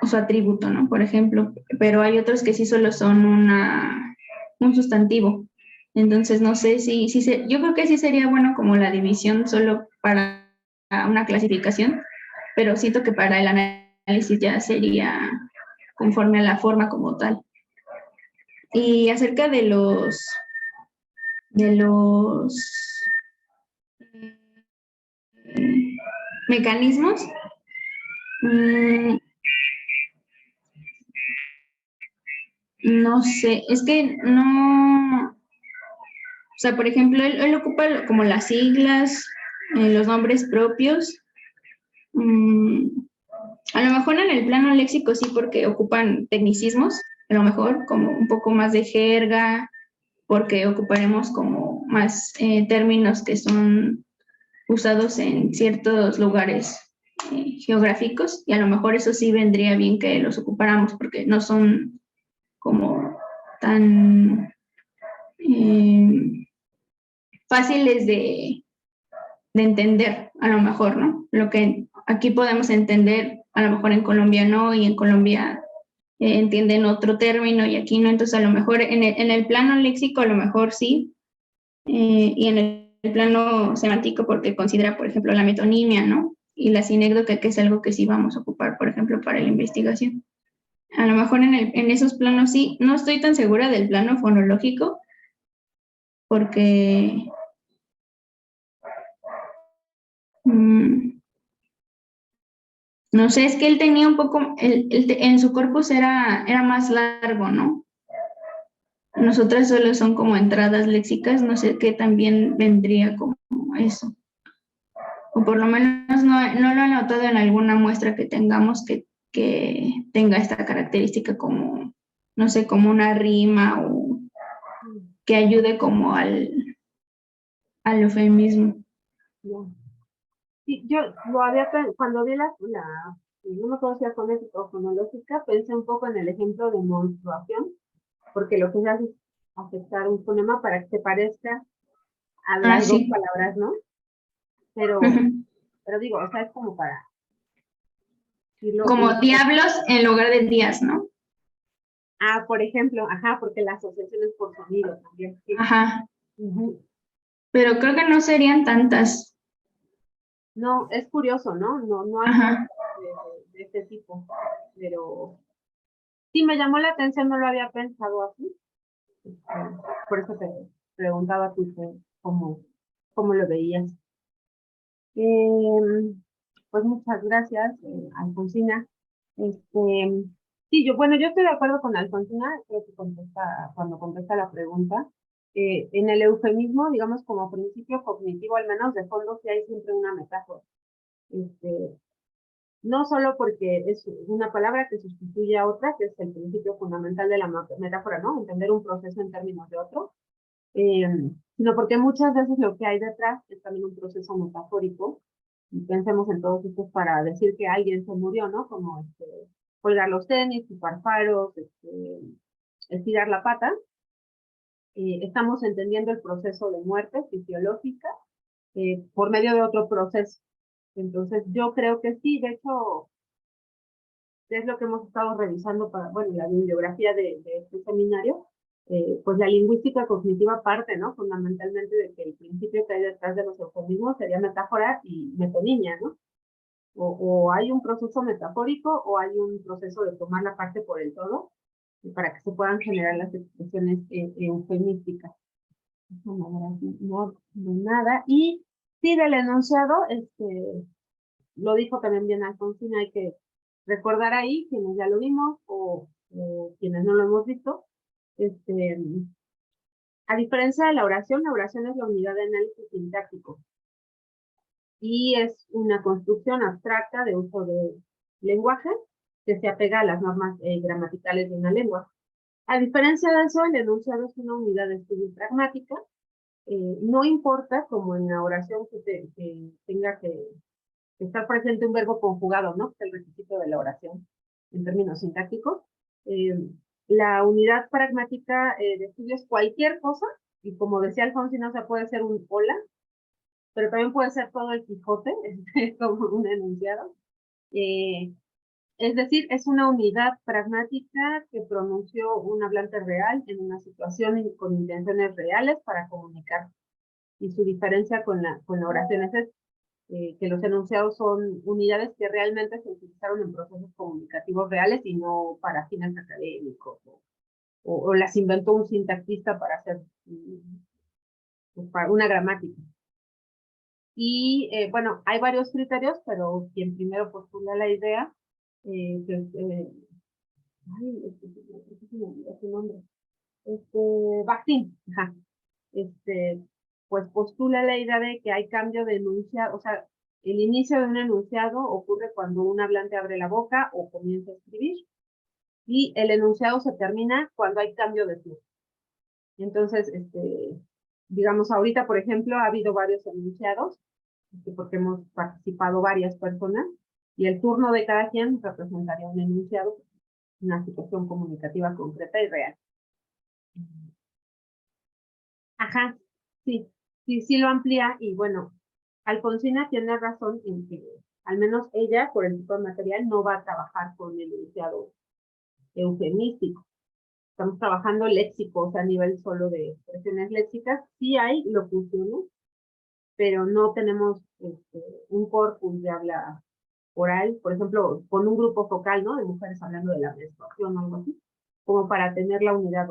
o su atributo, ¿no? Por ejemplo, pero hay otros que sí solo son un sustantivo. Entonces, no sé yo creo que sí sería bueno como la división solo para una clasificación, pero siento que para el análisis ya sería conforme a la forma como tal. Y acerca de los mecanismos, no sé, es que no, o sea, por ejemplo, él ocupa como las siglas, los nombres propios. A lo mejor en el plano léxico sí, porque ocupan tecnicismos, a lo mejor como un poco más de jerga, porque ocuparemos como más términos que son usados en ciertos lugares geográficos, y a lo mejor eso sí vendría bien que los ocupáramos, porque no son como tan fáciles de entender, a lo mejor, ¿no? Lo que aquí podemos entender, a lo mejor en Colombia no, y en Colombia entienden otro término y aquí no, entonces a lo mejor en el plano léxico a lo mejor sí, y en el plano semántico porque considera, por ejemplo, la metonimia, ¿no? Y la sinécdoca, que es algo que sí vamos a ocupar, por ejemplo, para la investigación. A lo mejor en esos planos sí, no estoy tan segura del plano fonológico, porque no sé, es que él tenía un poco, en su corpus era más largo, ¿no? Nosotras solo son como entradas léxicas, no sé qué también vendría como eso. O por lo menos no lo he notado en alguna muestra que tengamos que tenga esta característica como, no sé, como una rima o que ayude como al eufemismo. Sí, yo cuando vi no me conocía fonética o fonológica, pensé un poco en el ejemplo de menstruación, porque lo que se hace es afectar un fonema para que se parezca a las dos Sí. palabras, ¿no? Pero, Ujú. pero digo, o sea, es como para Como diablos en lugar de días, ¿no? por ejemplo, ajá, porque la asociación es por sonido también, sí. Ajá. Ujú. Pero creo que no serían tantas. No, es curioso, ¿no? No hay Ajá. normas de este tipo, pero sí me llamó la atención, no lo había pensado así. Este, por eso te preguntaba tú cómo lo veías. Pues muchas gracias, Alfonsina. Este, sí, yo estoy de acuerdo con Alfonsina, creo que cuando contesta la pregunta. En el eufemismo, digamos, como principio cognitivo, al menos de fondo, sí hay siempre una metáfora. Este, no solo porque es una palabra que sustituye a otra, que es el principio fundamental de la metáfora, ¿no? Entender un proceso en términos de otro, eh, sino porque muchas veces lo que hay detrás es también un proceso metafórico. Y pensemos en todos estos para decir que alguien se murió, ¿no? Como colgar los tenis, chupar faros, estirar la pata. Estamos entendiendo el proceso de muerte fisiológica por medio de otro proceso. Entonces, yo creo que sí, de hecho, es lo que hemos estado revisando para, bueno, la bibliografía de este seminario, pues la lingüística cognitiva parte, ¿no? Fundamentalmente de que el principio que hay detrás de los eufemismos sería metáfora y metonimia, ¿no? O hay un proceso metafórico o hay un proceso de tomar la parte por el todo para que se puedan generar las expresiones eufemísticas. No, no, nada. Y sí, del enunciado, lo dijo también bien Alfonsina, hay que recordar ahí, quienes ya lo vimos o quienes no lo hemos visto, este, a diferencia de la oración es la unidad de análisis sintáctico y es una construcción abstracta de uso de lenguaje que se apega a las normas gramaticales de una lengua. A diferencia de eso, el enunciado es una unidad de estudio pragmática. No importa, como en la oración, que tenga que estar presente un verbo conjugado, ¿no? Que es el requisito de la oración en términos sintácticos. Eh, la unidad pragmática de estudio es cualquier cosa, y como decía Alfonsina, o sea, puede ser un hola, pero también puede ser todo el Quijote, como un enunciado. Eh, es decir, es una unidad pragmática que pronunció un hablante real en una situación y con intenciones reales para comunicar. Y su diferencia con la oración es que los enunciados son unidades que realmente se utilizaron en procesos comunicativos reales y no para fines académicos o las inventó un sintaxista para hacer para una gramática. Y bueno, hay varios criterios, pero quien primero postula la idea, que ay, se me olvidó su nombre, Bakhtin, ajá, pues postula la idea de que hay cambio de enunciado, o sea, el inicio de un enunciado ocurre cuando un hablante abre la boca o comienza a escribir, y el enunciado se termina cuando hay cambio de flujo. Entonces, digamos, ahorita, por ejemplo, ha habido varios enunciados, porque hemos participado varias personas, y el turno de cada quien representaría un enunciado, una situación comunicativa concreta y real. Ajá, sí, sí lo amplía y bueno, Alfonsina tiene razón en que al menos ella, por el tipo de material, no va a trabajar con el enunciado eufemístico. Estamos trabajando léxicos a nivel solo de expresiones léxicas. Sí hay locuciones, pero no tenemos un corpus de habla oral, por ejemplo, con un grupo focal, ¿no? De mujeres hablando de la menstruación o algo así, como para tener la unidad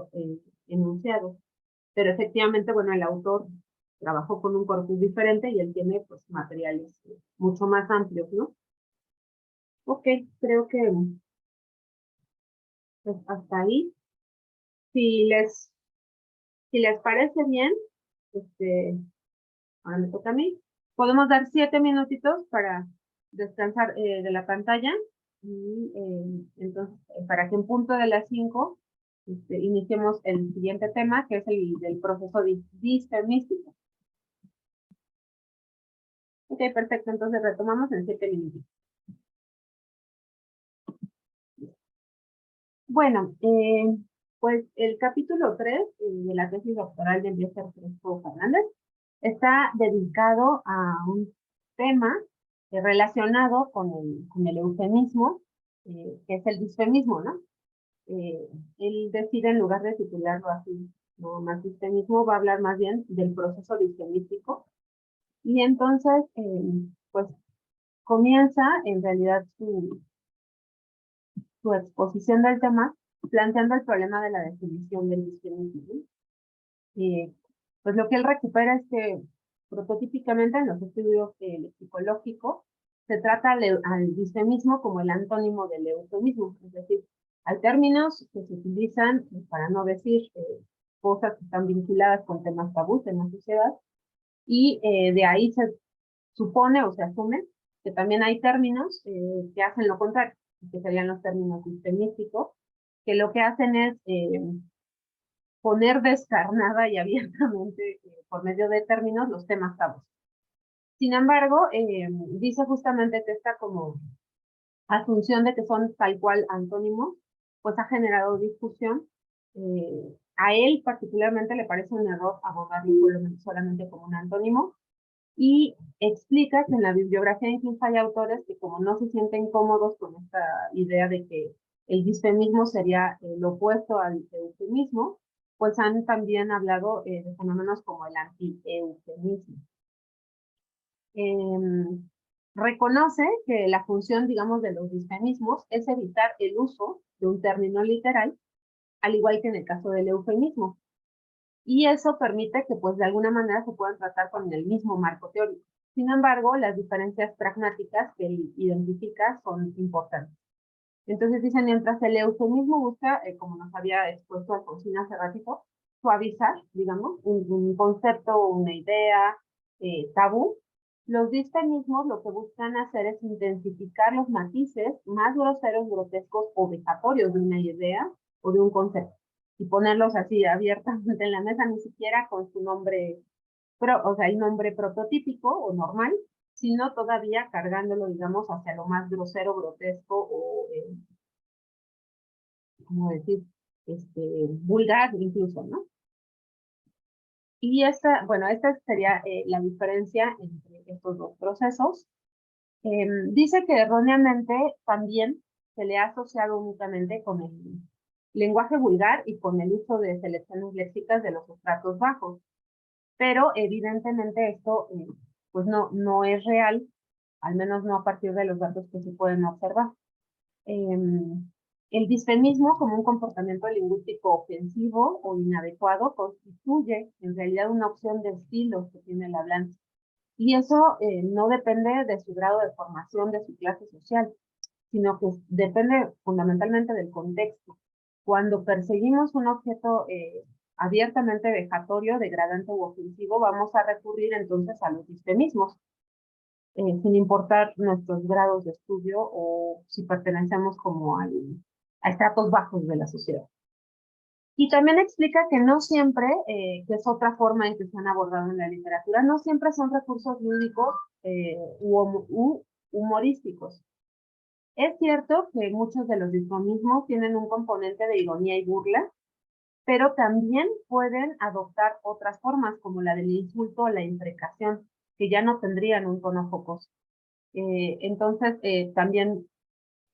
enunciado. Pero efectivamente, bueno, el autor trabajó con un corpus diferente y él tiene pues materiales mucho más amplios, ¿no? Ok, creo que pues, hasta ahí. Si les, si les parece bien, este, ahora me toca a mí, podemos dar 7 minutitos para descansar de la pantalla y entonces para que en punto de las 5 iniciemos el siguiente tema, que es el del proceso disfemístico. Ok, perfecto, entonces retomamos en 7 minutos. Bueno, Pues el capítulo 3 de la tesis doctoral de Eliezer Crespo Fernández está dedicado a un tema relacionado con el eufemismo, que es el disfemismo, ¿no? Eh, Él decide, en lugar de titularlo así, no más disfemismo, va a hablar más bien del proceso disfemístico. Y entonces, pues comienza en realidad su exposición del tema planteando el problema de la definición del disfemismo, ¿no? Y pues lo que él recupera es que prototípicamente en los estudios psicológicos se trata al disfemismo como el antónimo del eufemismo, es decir, hay términos que se utilizan para no decir cosas que están vinculadas con temas tabús en la sociedad, y de ahí se supone o se asume que también hay términos que hacen lo contrario, que serían los términos disfemísticos, que lo que hacen es poner descarnada y abiertamente por medio de términos los temas tabús. Sin embargo, dice justamente que esta como asunción de que son tal cual antónimos, pues ha generado discusión. A él particularmente le parece un error abordarlo solamente como un antónimo, y explica que en la bibliografía incluso hay autores que como no se sienten cómodos con esta idea de que el disfemismo sería el opuesto al eufemismo, pues han también hablado de fenómenos como el anti-eufemismo. Reconoce que la función, digamos, de los disfemismos es evitar el uso de un término literal, al igual que en el caso del eufemismo. Y eso permite que, pues, de alguna manera se puedan tratar con el mismo marco teórico. Sin embargo, las diferencias pragmáticas que él identifica son importantes. Entonces dice, mientras el eufemismo busca, como nos había expuesto Alfonsín hace ratito, suavizar, digamos, un concepto o una idea tabú, los disfemismos lo que buscan hacer es intensificar los matices más groseros, grotescos o vejatorios de una idea o de un concepto, y ponerlos así abiertamente en la mesa, ni siquiera con su nombre, o sea, el nombre prototípico o normal, sino todavía cargándolo, digamos, hacia lo más grosero, grotesco o, ¿cómo decir? Vulgar incluso, ¿no? Y bueno, esta sería la diferencia entre estos dos procesos. Dice que erróneamente también se le ha asociado únicamente con el lenguaje vulgar y con el uso de selecciones léxicas de los estratos bajos, pero evidentemente esto pues no es real, al menos no a partir de los datos que se pueden observar. El disfemismo como un comportamiento lingüístico ofensivo o inadecuado constituye en realidad una opción de estilo que tiene el hablante. Y eso no depende de su grado de formación, de su clase social, sino que depende fundamentalmente del contexto. Cuando perseguimos un objeto abiertamente vejatorio, degradante u ofensivo, vamos a recurrir entonces a los disfemismos, sin importar nuestros grados de estudio o si pertenecemos como a estratos bajos de la sociedad. Y también explica que no siempre, que es otra forma en que se han abordado en la literatura, no siempre son recursos lúdicos u humorísticos. Es cierto que muchos de los disfomismos tienen un componente de ironía y burla, pero también pueden adoptar otras formas, como la del insulto o la imprecación, que ya no tendrían un tono jocoso. Entonces, también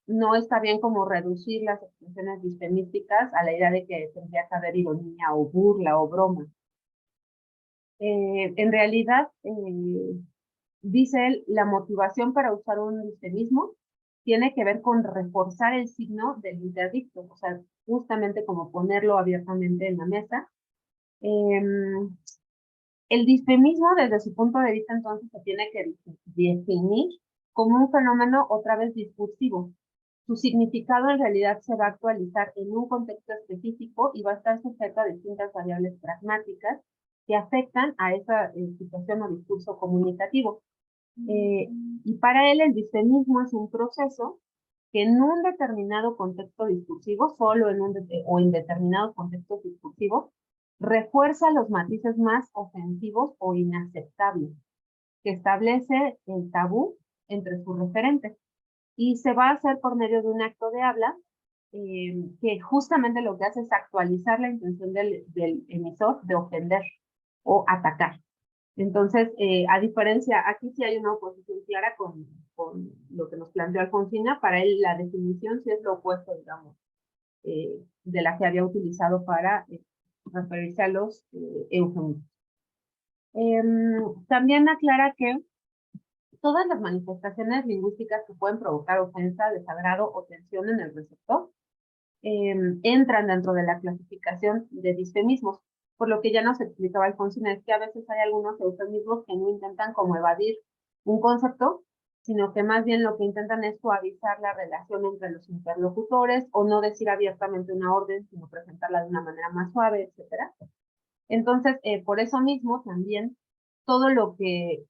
no está bien como reducir las expresiones disfemísticas a la idea de que tendría que haber ironía o burla o broma. En realidad, dice él, la motivación para usar un disfemismo tiene que ver con reforzar el signo del interdicto, o sea, justamente como ponerlo abiertamente en la mesa. El disfemismo, desde su punto de vista, entonces, se tiene que definir como un fenómeno otra vez discursivo. Su significado en realidad se va a actualizar en un contexto específico y va a estar sujeto a distintas variables pragmáticas que afectan a esa situación o discurso comunicativo. Y para él el disfemismo es un proceso que en un determinado contexto discursivo, solo o en determinados contextos discursivos, refuerza los matices más ofensivos o inaceptables, que establece el tabú entre sus referentes. Y se va a hacer por medio de un acto de habla que justamente lo que hace es actualizar la intención del emisor de ofender o atacar. Entonces, a diferencia, aquí sí hay una oposición clara con lo que nos planteó Alfonsina. Para él la definición sí es lo opuesto, digamos, de la que había utilizado para referirse a los eufemismos. También aclara que todas las manifestaciones lingüísticas que pueden provocar ofensa, desagrado o tensión en el receptor entran dentro de la clasificación de disfemismos, por lo que ya nos explicaba Alfonsina, es que a veces hay algunos eufemismos que no intentan como evadir un concepto, sino que más bien lo que intentan es suavizar la relación entre los interlocutores o no decir abiertamente una orden, sino presentarla de una manera más suave, etcétera. Entonces, por eso mismo también todo lo que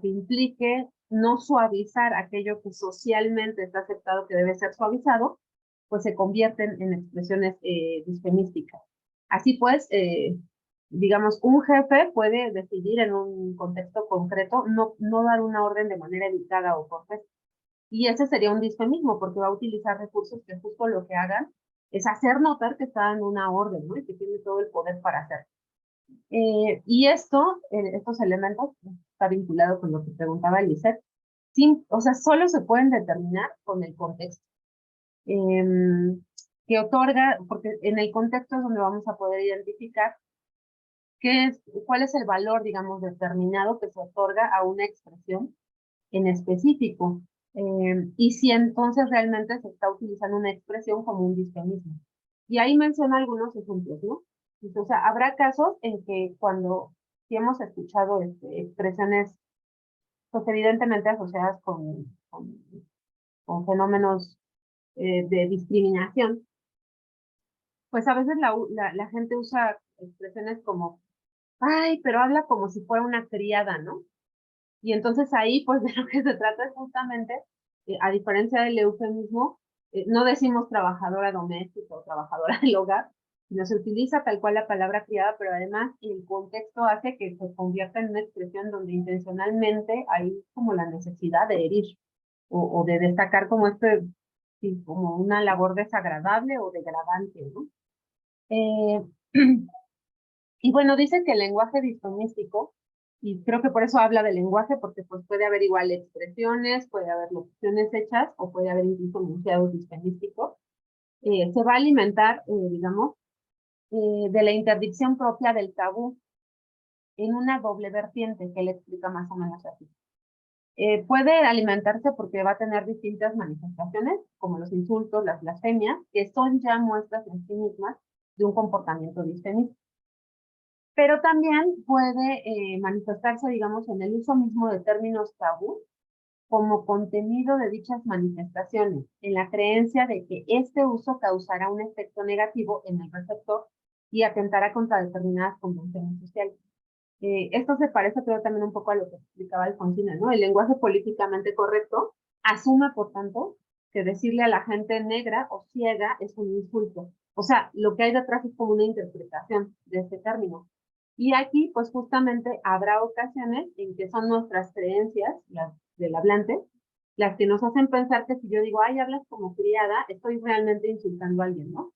implique no suavizar aquello que socialmente está aceptado que debe ser suavizado, pues se convierten en expresiones disfemísticas. Así pues, digamos, un jefe puede decidir en un contexto concreto no dar una orden de manera educada o cortés. Y ese sería un disfemismo, porque va a utilizar recursos que justo lo que hagan es hacer notar que está en una orden, ¿no? Y que tiene todo el poder para hacerlo. Y estos elementos, está vinculado con lo que preguntaba Eliseth, o sea, solo se pueden determinar con el contexto. Que otorga, porque en el contexto es donde vamos a poder identificar cuál es el valor, digamos, determinado que se otorga a una expresión en específico. Y si entonces realmente se está utilizando una expresión como un disfemismo. Y ahí menciona algunos ejemplos, ¿no? O sea, habrá casos en que si hemos escuchado expresiones, pues evidentemente asociadas con fenómenos de discriminación, pues a veces la gente usa expresiones como, ay, pero habla como si fuera una criada, ¿no? Y entonces ahí, pues de lo que se trata es justamente, a diferencia del eufemismo, no decimos trabajadora doméstica o trabajadora del hogar, sino se utiliza tal cual la palabra criada, pero además el contexto hace que se convierta en una expresión donde intencionalmente hay como la necesidad de herir o de destacar como sí, como una labor desagradable o degradante, ¿no? Eh, y bueno, dice que el lenguaje disfemístico, y creo que por eso habla de lenguaje, porque pues puede haber igual expresiones, puede haber locuciones hechas, o puede haber incluso enunciados disfemísticos, se va a alimentar, digamos, de la interdicción propia del tabú en una doble vertiente que le explica más o menos así. Puede alimentarse porque va a tener distintas manifestaciones, como los insultos, las blasfemias, que son ya muestras en sí mismas de un comportamiento disfemista. Pero también puede manifestarse, digamos, en el uso mismo de términos tabú como contenido de dichas manifestaciones, en la creencia de que este uso causará un efecto negativo en el receptor y atentará contra determinadas convenciones sociales. Esto se parece, creo, también un poco a lo que explicaba Alfonsina, ¿no? El lenguaje políticamente correcto asume, por tanto, que decirle a la gente negra o ciega es un insulto. O sea, lo que hay detrás es como una interpretación de este término. Y aquí, pues justamente habrá ocasiones en que son nuestras creencias, las del hablante, las que nos hacen pensar que si yo digo, ay, hablas como criada, estoy realmente insultando a alguien, ¿no?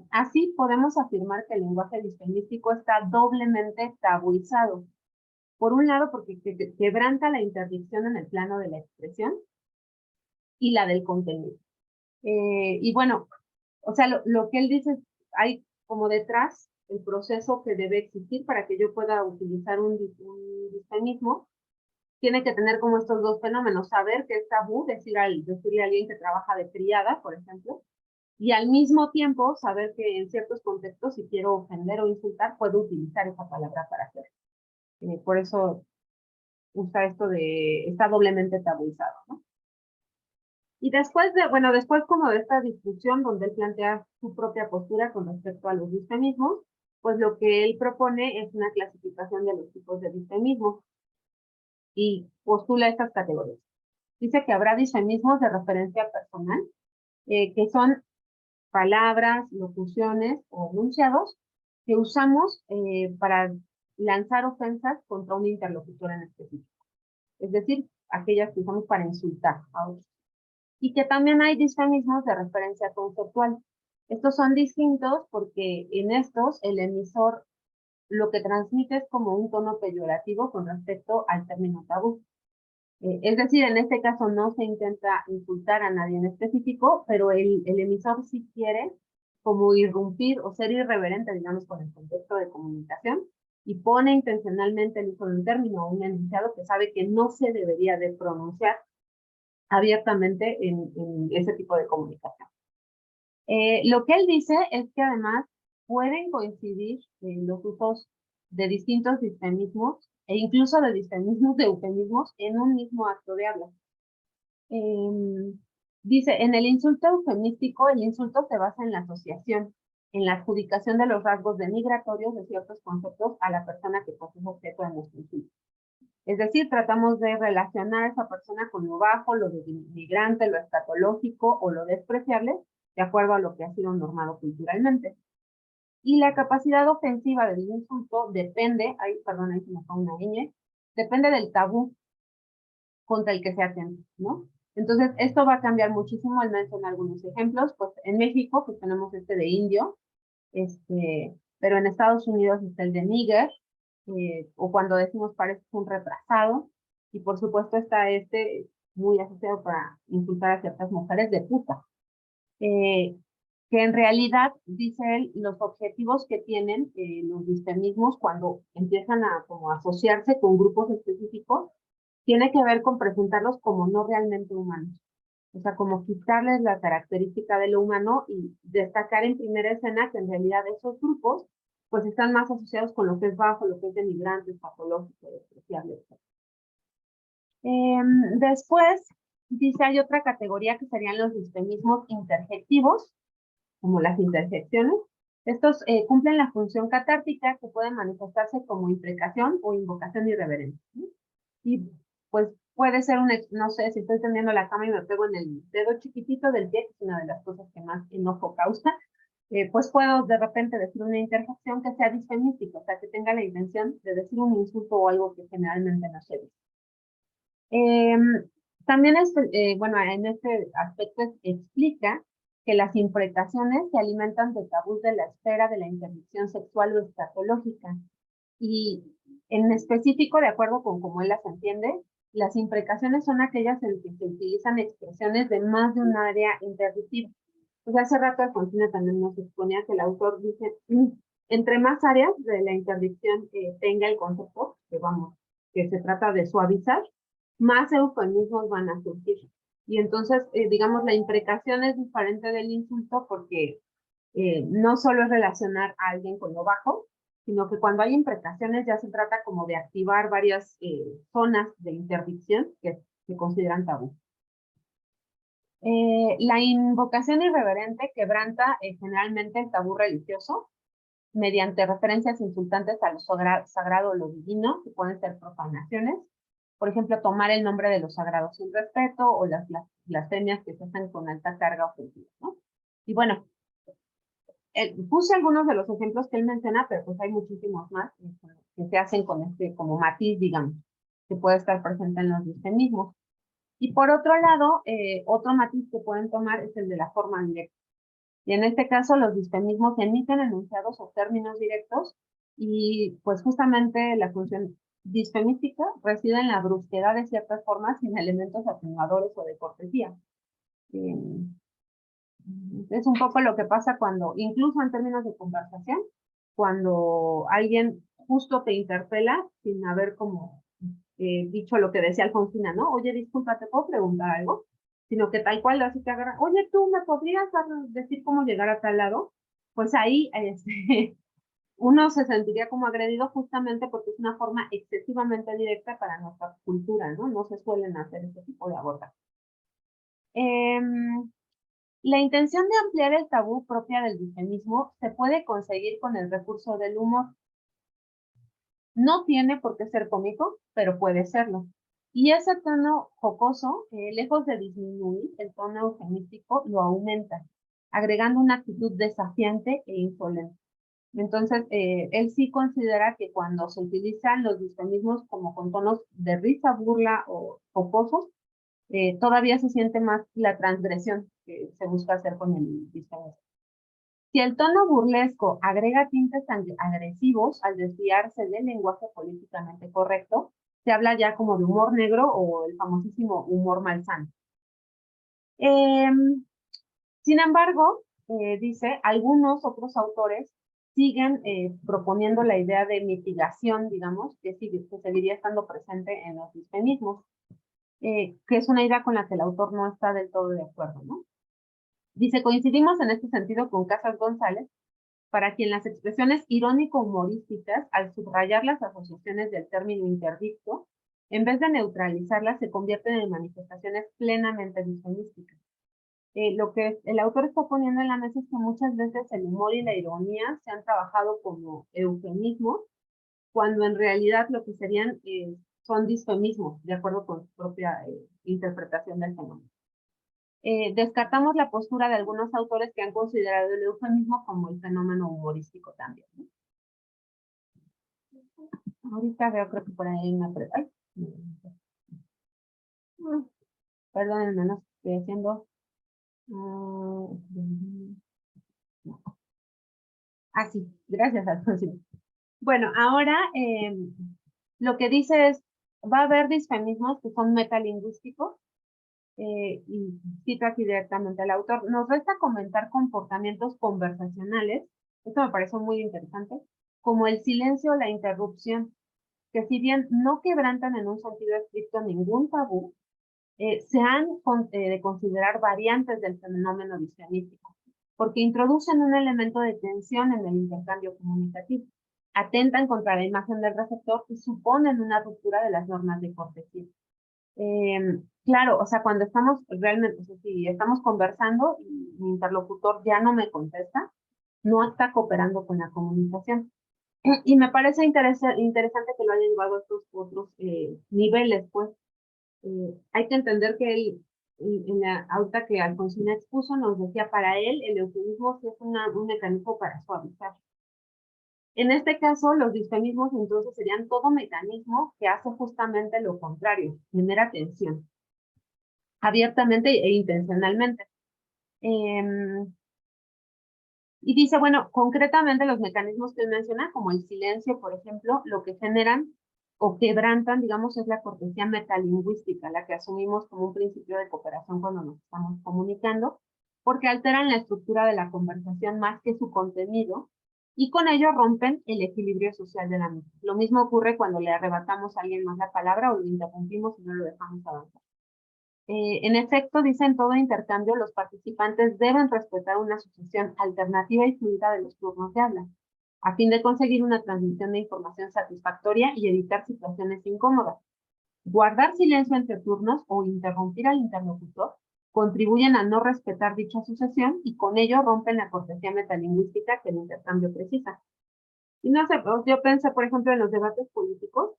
Así podemos afirmar que el lenguaje disfemístico está doblemente tabuizado. Por un lado, porque quebranta la interdicción en el plano de la expresión y la del contenido. Y bueno, o sea, lo que él dice, hay como detrás el proceso que debe existir para que yo pueda utilizar un disfemismo. Tiene que tener como estos dos fenómenos, saber que es tabú, decirle a alguien que trabaja de criada, por ejemplo, y al mismo tiempo saber que en ciertos contextos, si quiero ofender o insultar, puedo utilizar esa palabra para hacerlo. Por eso usa está doblemente tabuizado, ¿no? Y después como de esta discusión donde él plantea su propia postura con respecto a los disfemismos, pues lo que él propone es una clasificación de los tipos de disfemismos y postula estas categorías. Dice que habrá disfemismos de referencia personal, que son palabras, locuciones o enunciados que usamos para lanzar ofensas contra un interlocutor en específico. Es decir, aquellas que usamos para insultar a otros. y que también hay disfemismos de referencia conceptual. Estos son distintos porque en estos el emisor lo que transmite es como un tono peyorativo con respecto al término tabú. Es decir, en este caso no se intenta insultar a nadie en específico, pero el emisor sí quiere como irrumpir o ser irreverente, digamos, con el contexto de comunicación, y pone intencionalmente el uso de un término o un enunciado que sabe que no se debería de pronunciar abiertamente en ese tipo de comunicación. Lo que él dice es que además pueden coincidir los usos de distintos disfemismos e incluso de disfemismos de eufemismos en un mismo acto de habla. Dice, en el insulto eufemístico, el insulto se basa en la asociación, en la adjudicación de los rasgos denigratorios de ciertos conceptos a la persona que pues, es objeto de nuestro insulto. Es decir, tratamos de relacionar a esa persona con lo bajo, lo denigrante, lo escatológico o lo despreciable, de acuerdo a lo que ha sido normado culturalmente. Y la capacidad ofensiva del insulto depende, perdón, ahí se me fue una ñ, depende del tabú contra el que se atenta, ¿no? Entonces, esto va a cambiar muchísimo. Al mencionar algunos ejemplos, pues en México, pues tenemos este de indio, pero en Estados Unidos está el de nigger, o cuando decimos parece un retrasado, y por supuesto está este muy asociado para insultar a ciertas mujeres de puta. Que en realidad, dice él, los objetivos que tienen los disfemismos cuando empiezan a como asociarse con grupos específicos, tiene que ver con presentarlos como no realmente humanos. O sea, como quitarles la característica de lo humano y destacar en primera escena que en realidad esos grupos pues están más asociados con lo que es bajo, lo que es denigrante, patológico, despreciable, etc. Después, dice, hay otra categoría que serían los disfemismos interjectivos, como las interjecciones. Estos cumplen la función catártica que puede manifestarse como imprecación o invocación irreverente, ¿sí? Y pues puede ser no sé, si estoy tendiendo la cama y me pego en el dedo chiquitito del pie, que es una de las cosas que más enojo causa, pues puedo de repente decir una interjección que sea disfemística, o sea, que tenga la intención de decir un insulto o algo que generalmente no se dice. También, bueno, en este aspecto explica que las imprecaciones se alimentan de tabús de la esfera de la interdicción sexual o escatológica. Y en específico, de acuerdo con cómo él las entiende, las imprecaciones son aquellas en que se utilizan expresiones de más de un área interdictiva. Pues hace rato Alfonsina también nos exponía que el autor dice, entre más áreas de la interdicción tenga el concepto, que se trata de suavizar, más eufemismos van a surgir. Y entonces, digamos, la imprecación es diferente del insulto porque no solo es relacionar a alguien con lo bajo, sino que cuando hay imprecaciones ya se trata como de activar varias zonas de interdicción que se consideran tabú. La invocación irreverente quebranta generalmente el tabú religioso mediante referencias insultantes a lo sagrado o lo divino, que pueden ser profanaciones. Por ejemplo, tomar el nombre de los sagrados sin respeto o las blasfemias que se hacen con alta carga ofensiva, ¿no? Y bueno, puse algunos de los ejemplos que él menciona, pero pues hay muchísimos más que se hacen con este como matiz, digamos, que puede estar presente en los disfemismos. Y por otro lado, otro matiz que pueden tomar es el de la forma directa. Y en este caso, los disfemismos emiten enunciados o términos directos y pues justamente la función disfemística reside en la brusquedad de ciertas formas sin elementos atenuadores o de cortesía. Es un poco lo que pasa cuando, incluso en términos de conversación, cuando alguien justo te interpela sin haber como dicho lo que decía Alfonsina, ¿no? Oye, disculpa, ¿te puedo preguntar algo? Sino que tal cual así te agarra, oye, ¿tú me podrías decir cómo llegar a tal lado? Pues ahí uno se sentiría como agredido justamente porque es una forma excesivamente directa para nuestra cultura, ¿no? No se suelen hacer este tipo de abordajes. La intención de ampliar el tabú propia del disfemismo se puede conseguir con el recurso del humor. No tiene por qué ser cómico, pero puede serlo. Y ese tono jocoso, lejos de disminuir el tono eufemístico, lo aumenta, agregando una actitud desafiante e insolente. Entonces, él sí considera que cuando se utilizan los disfemismos como con tonos de risa, burla o jocosos, todavía se siente más la transgresión que se busca hacer con el disfemismo. Si el tono burlesco agrega tintes agresivos al desviarse del lenguaje políticamente correcto, se habla ya como de humor negro o el famosísimo humor malsano. Sin embargo, dice, algunos otros autores siguen proponiendo la idea de mitigación, digamos, que seguiría estando presente en los disfemismos, que es una idea con la que el autor no está del todo de acuerdo, ¿no? Dice, coincidimos en este sentido con Casas González, para quien las expresiones irónico-humorísticas, al subrayar las asociaciones del término interdicto, en vez de neutralizarlas, se convierten en manifestaciones plenamente disfemísticas. Lo que el autor está poniendo en la mesa es que muchas veces el humor y la ironía se han trabajado como eufemismos, cuando en realidad lo que serían son disfemismos, de acuerdo con su propia interpretación del fenómeno. Descartamos la postura de algunos autores que han considerado el eufemismo como el fenómeno humorístico también, ¿no? Ahorita veo, creo que por ahí me pregunta. Perdónenme, no estoy haciendo. Sí, gracias, Alfonso. Bueno, ahora lo que dice es, va a haber disfemismos que son metalingüísticos, y cito aquí directamente al autor, nos resta comentar comportamientos conversacionales, esto me parece muy interesante, como el silencio o la interrupción, que si bien no quebrantan en un sentido estricto ningún tabú, se han de considerar variantes del fenómeno disfemístico, porque introducen un elemento de tensión en el intercambio comunicativo, atentan contra la imagen del receptor y suponen una ruptura de las normas de cortesía. Claro, o sea, cuando estamos realmente, o sea, si estamos conversando y mi interlocutor ya no me contesta, no está cooperando con la comunicación. Y me parece interesante que lo hayan llevado a estos otros niveles, pues. Hay que entender que él, en la auta que Alfonsina expuso, nos decía, para él el eufemismo sí es un mecanismo para suavizar. En este caso, los disfemismos entonces serían todo mecanismo que hace justamente lo contrario, genera tensión, abiertamente e intencionalmente. Y dice, bueno, concretamente los mecanismos que él menciona, como el silencio, por ejemplo, lo que generan o quebrantan, digamos, es la cortesía metalingüística, la que asumimos como un principio de cooperación cuando nos estamos comunicando, porque alteran la estructura de la conversación más que su contenido, y con ello rompen el equilibrio social de la misma. Lo mismo ocurre cuando le arrebatamos a alguien más la palabra o lo interrumpimos y no lo dejamos avanzar. En efecto, dice, en todo intercambio, los participantes deben respetar una sucesión alternativa y fluida de los turnos de habla, a fin de conseguir una transmisión de información satisfactoria y evitar situaciones incómodas. Guardar silencio entre turnos o interrumpir al interlocutor contribuyen a no respetar dicha sucesión y con ello rompen la cortesía metalingüística que el intercambio precisa. Y no sé, yo pensé, por ejemplo, en los debates políticos,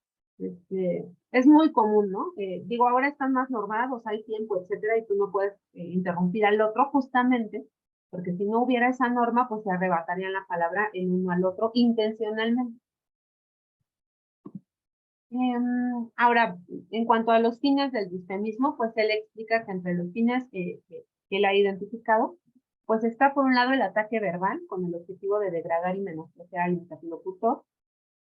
es muy común, ¿no? Digo, ahora están más normados, hay tiempo, etcétera, y tú no puedes interrumpir al otro justamente, porque si no hubiera esa norma, pues se arrebatarían la palabra el uno al otro intencionalmente. Ahora, en cuanto a los fines del disfemismo, pues él explica que entre los fines que él ha identificado, pues está por un lado el ataque verbal, con el objetivo de degradar y menospreciar al interlocutor,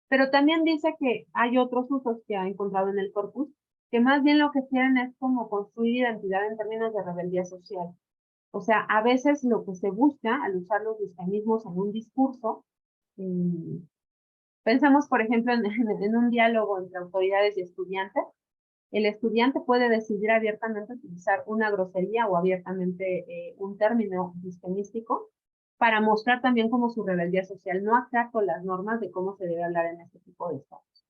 pero también dice que hay otros usos que ha encontrado en el corpus, que más bien lo que quieren es como construir identidad en términos de rebeldía social. O sea, a veces lo que se busca al usar los disfemismos en un discurso, pensamos, por ejemplo, en un diálogo entre autoridades y estudiantes, el estudiante puede decidir abiertamente utilizar una grosería o abiertamente un término disfemístico para mostrar también como su rebeldía social no acata las normas de cómo se debe hablar en este tipo de estados.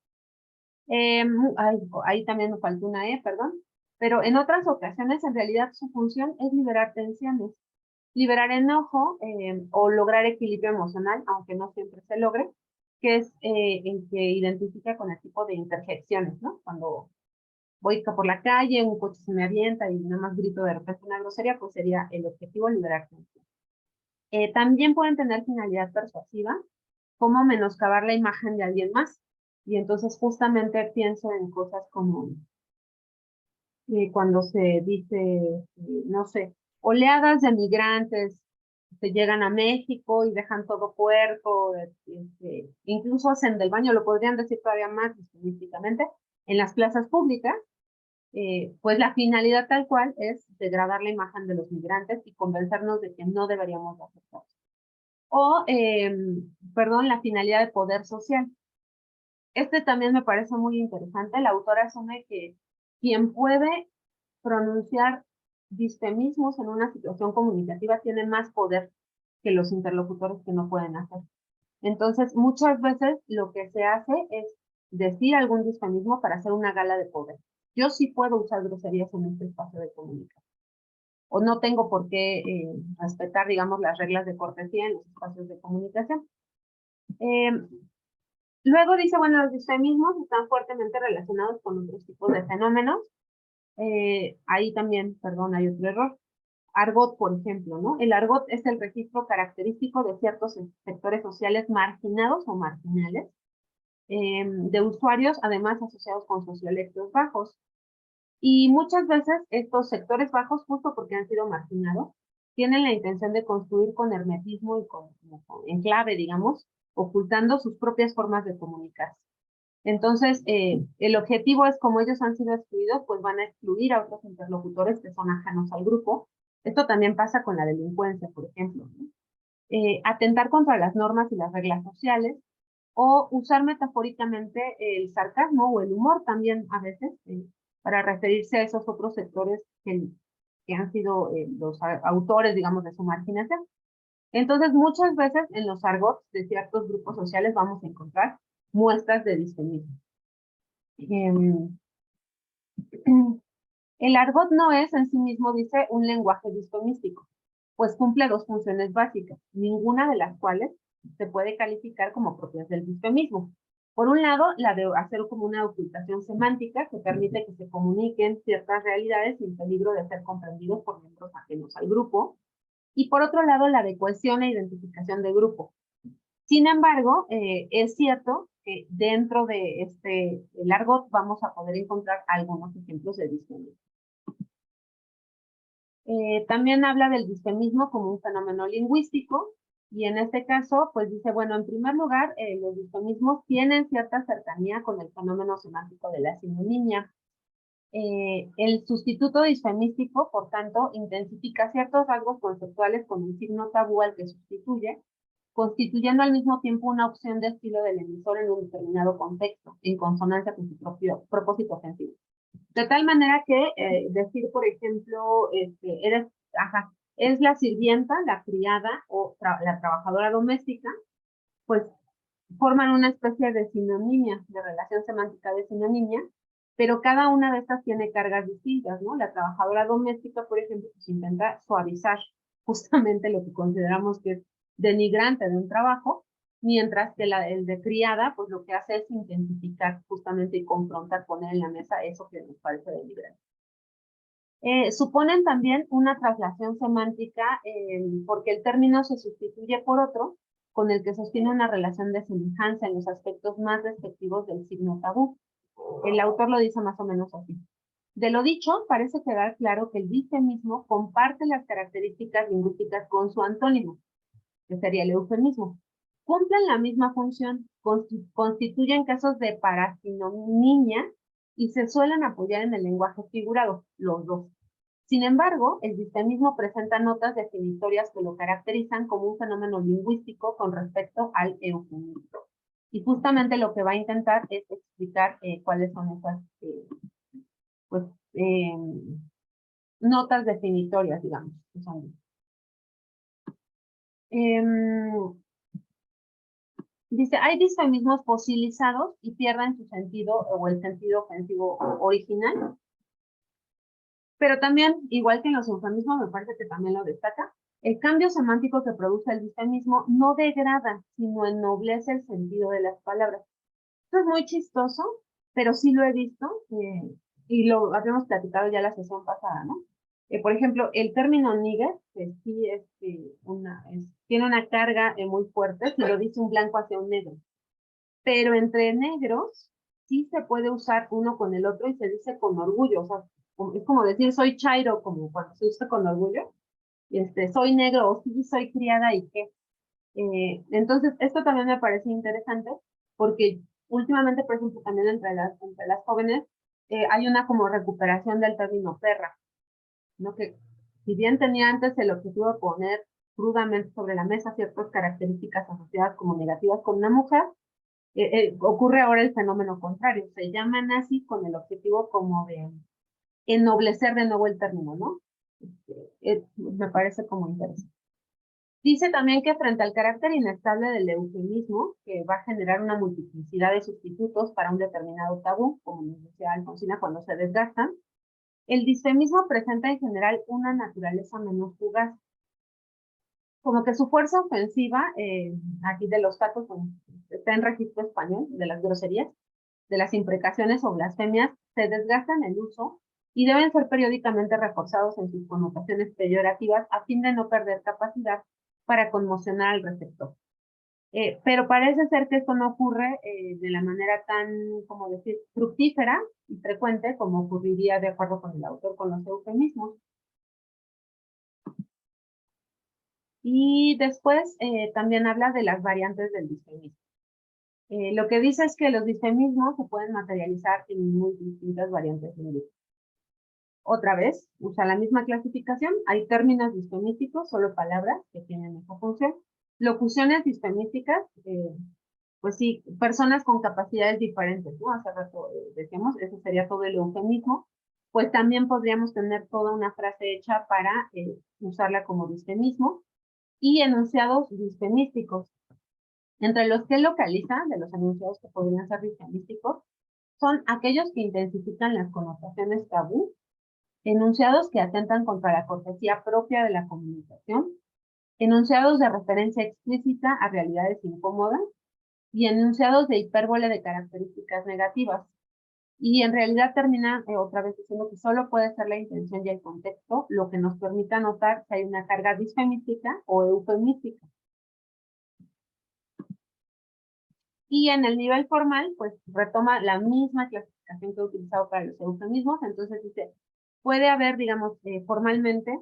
Ahí también me faltó una perdón. Pero en otras ocasiones, en realidad, su función es liberar tensiones, liberar enojo o lograr equilibrio emocional, aunque no siempre se logre, que es el que identifica con el tipo de interjecciones, ¿no? Cuando voy por la calle, un coche se me avienta y nada más grito de repente una grosería, pues sería el objetivo liberar tensión. También pueden tener finalidad persuasiva, como menoscabar la imagen de alguien más. Y entonces justamente pienso en cosas como, cuando se dice, no sé, oleadas de migrantes se llegan a México y dejan todo puerco, incluso hacen del baño, lo podrían decir todavía más específicamente, en las plazas públicas, pues la finalidad tal cual es degradar la imagen de los migrantes y convencernos de que no deberíamos de aceptarlos. O, perdón, la finalidad de poder social. Este también me parece muy interesante. La autora asume que quien puede pronunciar disfemismos en una situación comunicativa tiene más poder que los interlocutores que no pueden hacer. Entonces, muchas veces lo que se hace es decir algún disfemismo para hacer una gala de poder. Yo sí puedo usar groserías en este espacio de comunicación. O no tengo por qué respetar, digamos, las reglas de cortesía en los espacios de comunicación. Luego dice, bueno, los disfemismos están fuertemente relacionados con otros tipos de fenómenos. Ahí también, perdón, hay otro error. Argot, por ejemplo, ¿no? El argot es el registro característico de ciertos sectores sociales marginados o marginales, de usuarios, además asociados con sociolectos bajos. Y muchas veces estos sectores bajos, justo porque han sido marginados, tienen la intención de construir con hermetismo y con enclave, digamos, ocultando sus propias formas de comunicarse. Entonces, el objetivo es, como ellos han sido excluidos, pues van a excluir a otros interlocutores que son ajenos al grupo. Esto también pasa con la delincuencia, por ejemplo, ¿no? Atentar contra las normas y las reglas sociales, o usar metafóricamente el sarcasmo o el humor también a veces, para referirse a esos otros sectores que han sido los autores, digamos, de su marginación. Entonces, muchas veces en los argots de ciertos grupos sociales vamos a encontrar muestras de disfemismo. El argot no es en sí mismo, dice, un lenguaje disfemístico, pues cumple dos funciones básicas, ninguna de las cuales se puede calificar como propias del disfemismo. Por un lado, la de hacer como una ocultación semántica que permite que se comuniquen ciertas realidades sin peligro de ser comprendidos por miembros ajenos al grupo. Y por otro lado, la de cohesión e identificación de grupo. Sin embargo, es cierto que dentro de el argot vamos a poder encontrar algunos ejemplos de disfemismo. También habla del disfemismo como un fenómeno lingüístico, y en este caso, pues dice, bueno, en primer lugar, los disfemismos tienen cierta cercanía con el fenómeno semántico de la sinonimia. El sustituto disfemístico, por tanto, intensifica ciertos rasgos conceptuales con un signo tabú al que sustituye, constituyendo al mismo tiempo una opción de estilo del emisor en un determinado contexto, en consonancia con su propio propósito ofensivo. De tal manera que decir, por ejemplo, es la sirvienta, la criada o la trabajadora doméstica, pues forman una especie de sinonimia, de relación semántica de sinonimia, pero cada una de estas tiene cargas distintas, ¿no? La trabajadora doméstica, por ejemplo, pues intenta suavizar justamente lo que consideramos que es denigrante de un trabajo, mientras que el de criada, pues lo que hace es intensificar justamente y confrontar, poner en la mesa eso que nos parece denigrante. Suponen también una traslación semántica porque el término se sustituye por otro con el que sostiene una relación de semejanza en los aspectos más despectivos del signo tabú. El autor lo dice más o menos así. De lo dicho, parece quedar claro que el disfemismo comparte las características lingüísticas con su antónimo, que sería el eufemismo. Cumplen la misma función, constituyen casos de parasinonimia y se suelen apoyar en el lenguaje figurado, los dos. Sin embargo, el disfemismo presenta notas definitorias que lo caracterizan como un fenómeno lingüístico con respecto al eufemismo. Y justamente lo que va a intentar es explicar cuáles son esas pues, notas definitorias, digamos. Que son. Dice, hay disfemismos fosilizados y pierden su sentido o el sentido ofensivo original. Pero también, igual que en los eufemismos, me parece que también lo destaca, el cambio semántico que produce el disfemismo no degrada, sino ennoblece el sentido de las palabras. Esto es muy chistoso, pero sí lo he visto, y lo habíamos platicado ya la sesión pasada, ¿no? Por ejemplo, el término nigger, que sí es, tiene una carga muy fuerte, si lo dice un blanco hacia un negro. Pero entre negros sí se puede usar uno con el otro y se dice con orgullo, o sea, es como decir soy chairo, como cuando se usa con orgullo, soy negro, o sí, soy criada y qué. Entonces, esto también me parece interesante porque últimamente, por ejemplo, también entre las jóvenes hay una como recuperación del término perra, ¿no? Que si bien tenía antes el objetivo de poner crudamente sobre la mesa ciertas características asociadas como negativas con una mujer, ocurre ahora el fenómeno contrario. Se llaman así con el objetivo como de ennoblecer de nuevo el término, ¿no? Me parece como interesante. Dice también que frente al carácter inestable del eufemismo, que va a generar una multiplicidad de sustitutos para un determinado tabú, como nos decía Alfonsina, cuando se desgastan, el disfemismo presenta en general una naturaleza menos fugaz. Como que su fuerza ofensiva, aquí de los tacos, está en registro español, de las groserías, de las imprecaciones o blasfemias, se desgastan el uso y deben ser periódicamente reforzados en sus connotaciones peyorativas a fin de no perder capacidad para conmocionar al receptor. Pero parece ser que esto no ocurre de la manera tan, como decir, fructífera y frecuente como ocurriría de acuerdo con el autor con los eufemismos. Y después también habla de las variantes del disfemismo. Lo que dice es que los disfemismos se pueden materializar en muy distintas variantes lingüísticas. Otra vez, usa la misma clasificación, hay términos disfemísticos, solo palabras que tienen esa función. Locuciones disfemísticas, pues sí, personas con capacidades diferentes, ¿no? Hace rato decíamos, eso sería todo el eufemismo. Pues también podríamos tener toda una frase hecha para usarla como disfemismo. Y enunciados disfemísticos. Entre los que localiza, de los enunciados que podrían ser disfemísticos, son aquellos que intensifican las connotaciones tabú, enunciados que atentan contra la cortesía propia de la comunicación, enunciados de referencia explícita a realidades incómodas y enunciados de hipérbole de características negativas. Y en realidad termina otra vez diciendo que solo puede ser la intención y el contexto lo que nos permita notar si hay una carga disfemística o eufemística. Y en el nivel formal, pues retoma la misma clasificación que he utilizado para los eufemismos. Entonces dice, puede haber, digamos, formalmente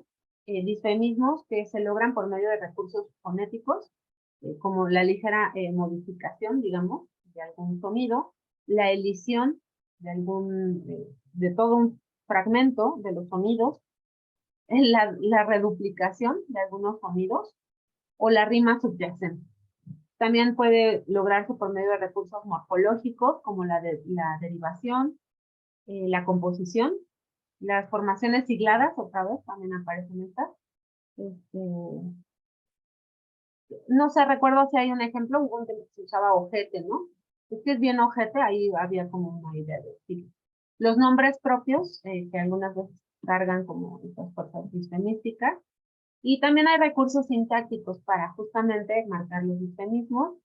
disfemismos que se logran por medio de recursos fonéticos, como la ligera modificación, digamos, de algún sonido, la elisión de todo un fragmento de los sonidos, la reduplicación de algunos sonidos o la rima subyacente. También puede lograrse por medio de recursos morfológicos, como la derivación, la composición, las formaciones sigladas, otra vez, también aparecen estas. No sé, recuerdo si hay un ejemplo, hubo un que se usaba ojete, ¿no? Es que es bien ojete, ahí había como una idea de estilo. Los nombres propios, que algunas veces cargan como estas fuerzas disfemísticas, y también hay recursos sintácticos para justamente marcar los disfemismos.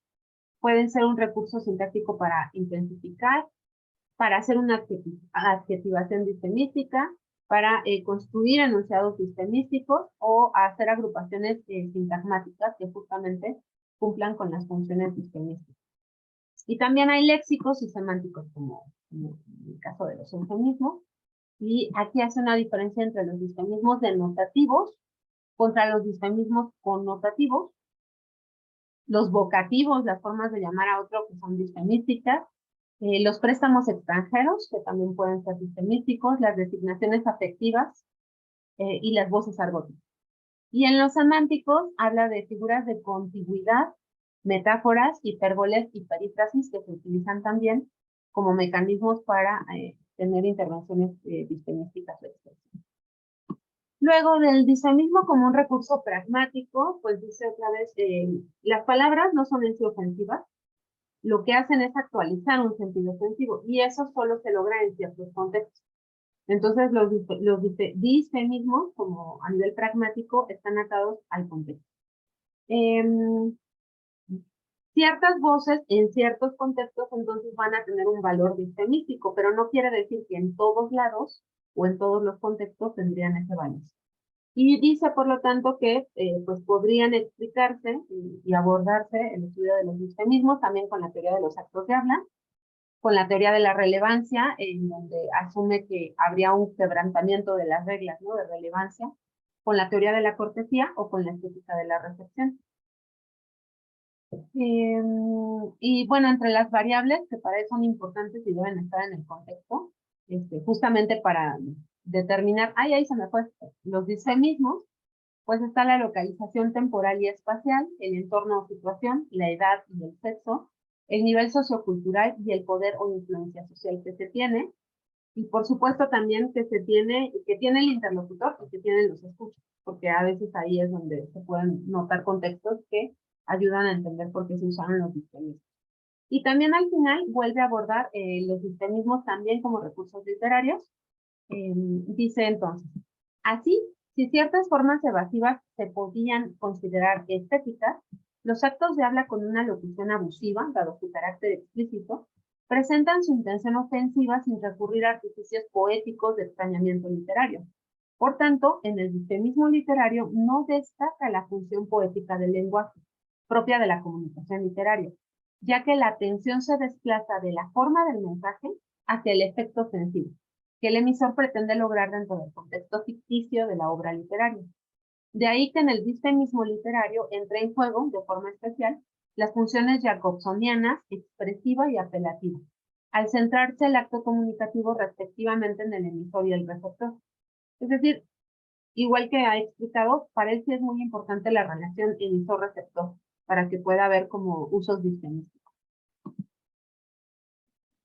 Pueden ser un recurso sintáctico para intensificar, para hacer una adjetivación disfemística, para construir enunciados disfemísticos o hacer agrupaciones sintagmáticas que justamente cumplan con las funciones disfemísticas. Y también hay léxicos y semánticos, como en el caso de los eufemismos. Y aquí hace una diferencia entre los disfemismos denotativos contra los disfemismos connotativos, los vocativos, las formas de llamar a otro que son disfemísticas, los préstamos extranjeros, que también pueden ser disfemísticos, las designaciones afectivas y las voces argóticas. Y en los semánticos habla de figuras de contigüidad, metáforas, hipérboles y perífrasis que se utilizan también como mecanismos para tener intervenciones disfemísticas o expresivas. Luego del disfemismo como un recurso pragmático, pues dice otra vez, las palabras no son en sí ofensivas, lo que hacen es actualizar un sentido ofensivo, y eso solo se logra en ciertos contextos. Entonces, los disfemismos, como a nivel pragmático, están atados al contexto. Ciertas voces en ciertos contextos entonces van a tener un valor disfemístico, pero no quiere decir que en todos lados o en todos los contextos tendrían ese valor. Y dice, por lo tanto, que pues podrían explicarse y abordarse el estudio de los disfemismos también con la teoría de los actos de habla, con la teoría de la relevancia, en donde asume que habría un quebrantamiento de las reglas, ¿no?, de relevancia, con la teoría de la cortesía o con la estética de la recepción. Y bueno, entre las variables que para eso son importantes y deben estar en el contexto, justamente para determinar, ahí se me fue, los disfemismos, pues está la localización temporal y espacial, el entorno o situación, la edad y el sexo, el nivel sociocultural y el poder o influencia social que se tiene, y por supuesto también que tiene el interlocutor y que tienen los escuchas, porque a veces ahí es donde se pueden notar contextos que ayudan a entender por qué se usaron los disfemismos. Y también al final vuelve a abordar los disfemismos también como recursos literarios. Dice entonces, así, si ciertas formas evasivas se podían considerar estéticas, los actos de habla con una locución abusiva, dado su carácter explícito, presentan su intención ofensiva sin recurrir a artificios poéticos de extrañamiento literario. Por tanto, en el disfemismo literario no destaca la función poética del lenguaje, propia de la comunicación literaria, ya que la atención se desplaza de la forma del mensaje hacia el efecto ofensivo que el emisor pretende lograr dentro del contexto ficticio de la obra literaria. De ahí que en el disfemismo literario entre en juego, de forma especial, las funciones jacobsonianas, expresiva y apelativa, al centrarse el acto comunicativo respectivamente en el emisor y el receptor. Es decir, igual que ha explicado, para él sí es muy importante la relación emisor-receptor, para que pueda haber como usos disfemísticos.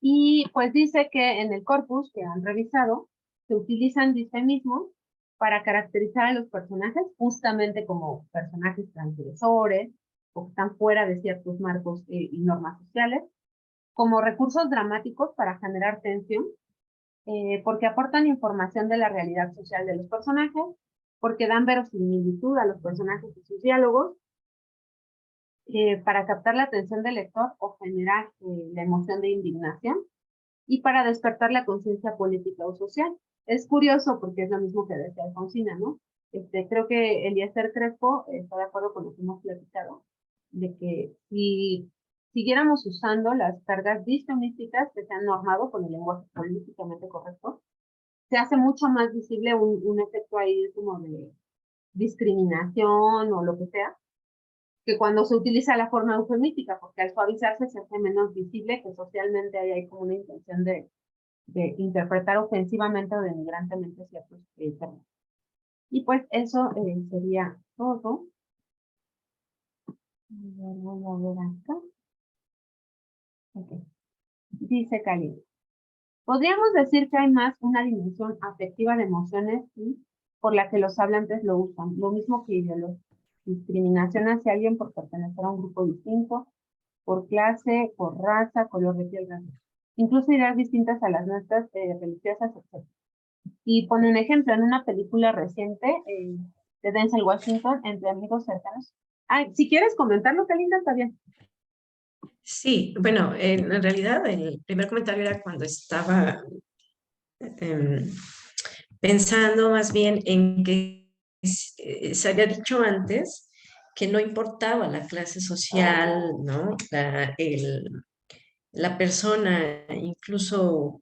Y pues dice que en el corpus que han revisado, se utilizan disfemismos para caracterizar a los personajes justamente como personajes transgresores o que están fuera de ciertos marcos y normas sociales, como recursos dramáticos para generar tensión, porque aportan información de la realidad social de los personajes, porque dan verosimilitud a los personajes y sus diálogos, para captar la atención del lector o generar la emoción de indignación, y para despertar la conciencia política o social. Es curioso porque es lo mismo que decía Alfonsina, ¿no? Creo que Eliezer Crespo está de acuerdo con lo que hemos platicado, de que si siguiéramos usando las cargas disfemísticas que se han normado con el lenguaje políticamente correcto, se hace mucho más visible un efecto ahí como de discriminación o lo que sea, que cuando se utiliza la forma eufemística, porque al suavizarse se hace menos visible que socialmente hay como una intención de interpretar ofensivamente o denigrantemente ciertos términos. Y pues eso sería todo. Voy a ver acá. Okay. Dice Cali. Podríamos decir que hay más una dimensión afectiva de emociones y por la que los hablantes lo usan, lo mismo que ideología. Discriminación hacia alguien por pertenecer a un grupo distinto, por clase, por raza, color de piel, raza. Incluso ideas distintas a las nuestras religiosas, etc. Y pone un ejemplo en una película reciente de Denzel Washington, Entre amigos cercanos. Ah, si quieres comentarlo, qué linda, está bien. Sí, bueno, en realidad el primer comentario era cuando estaba pensando más bien en que se había dicho antes que no importaba la clase social, ¿no? La persona, incluso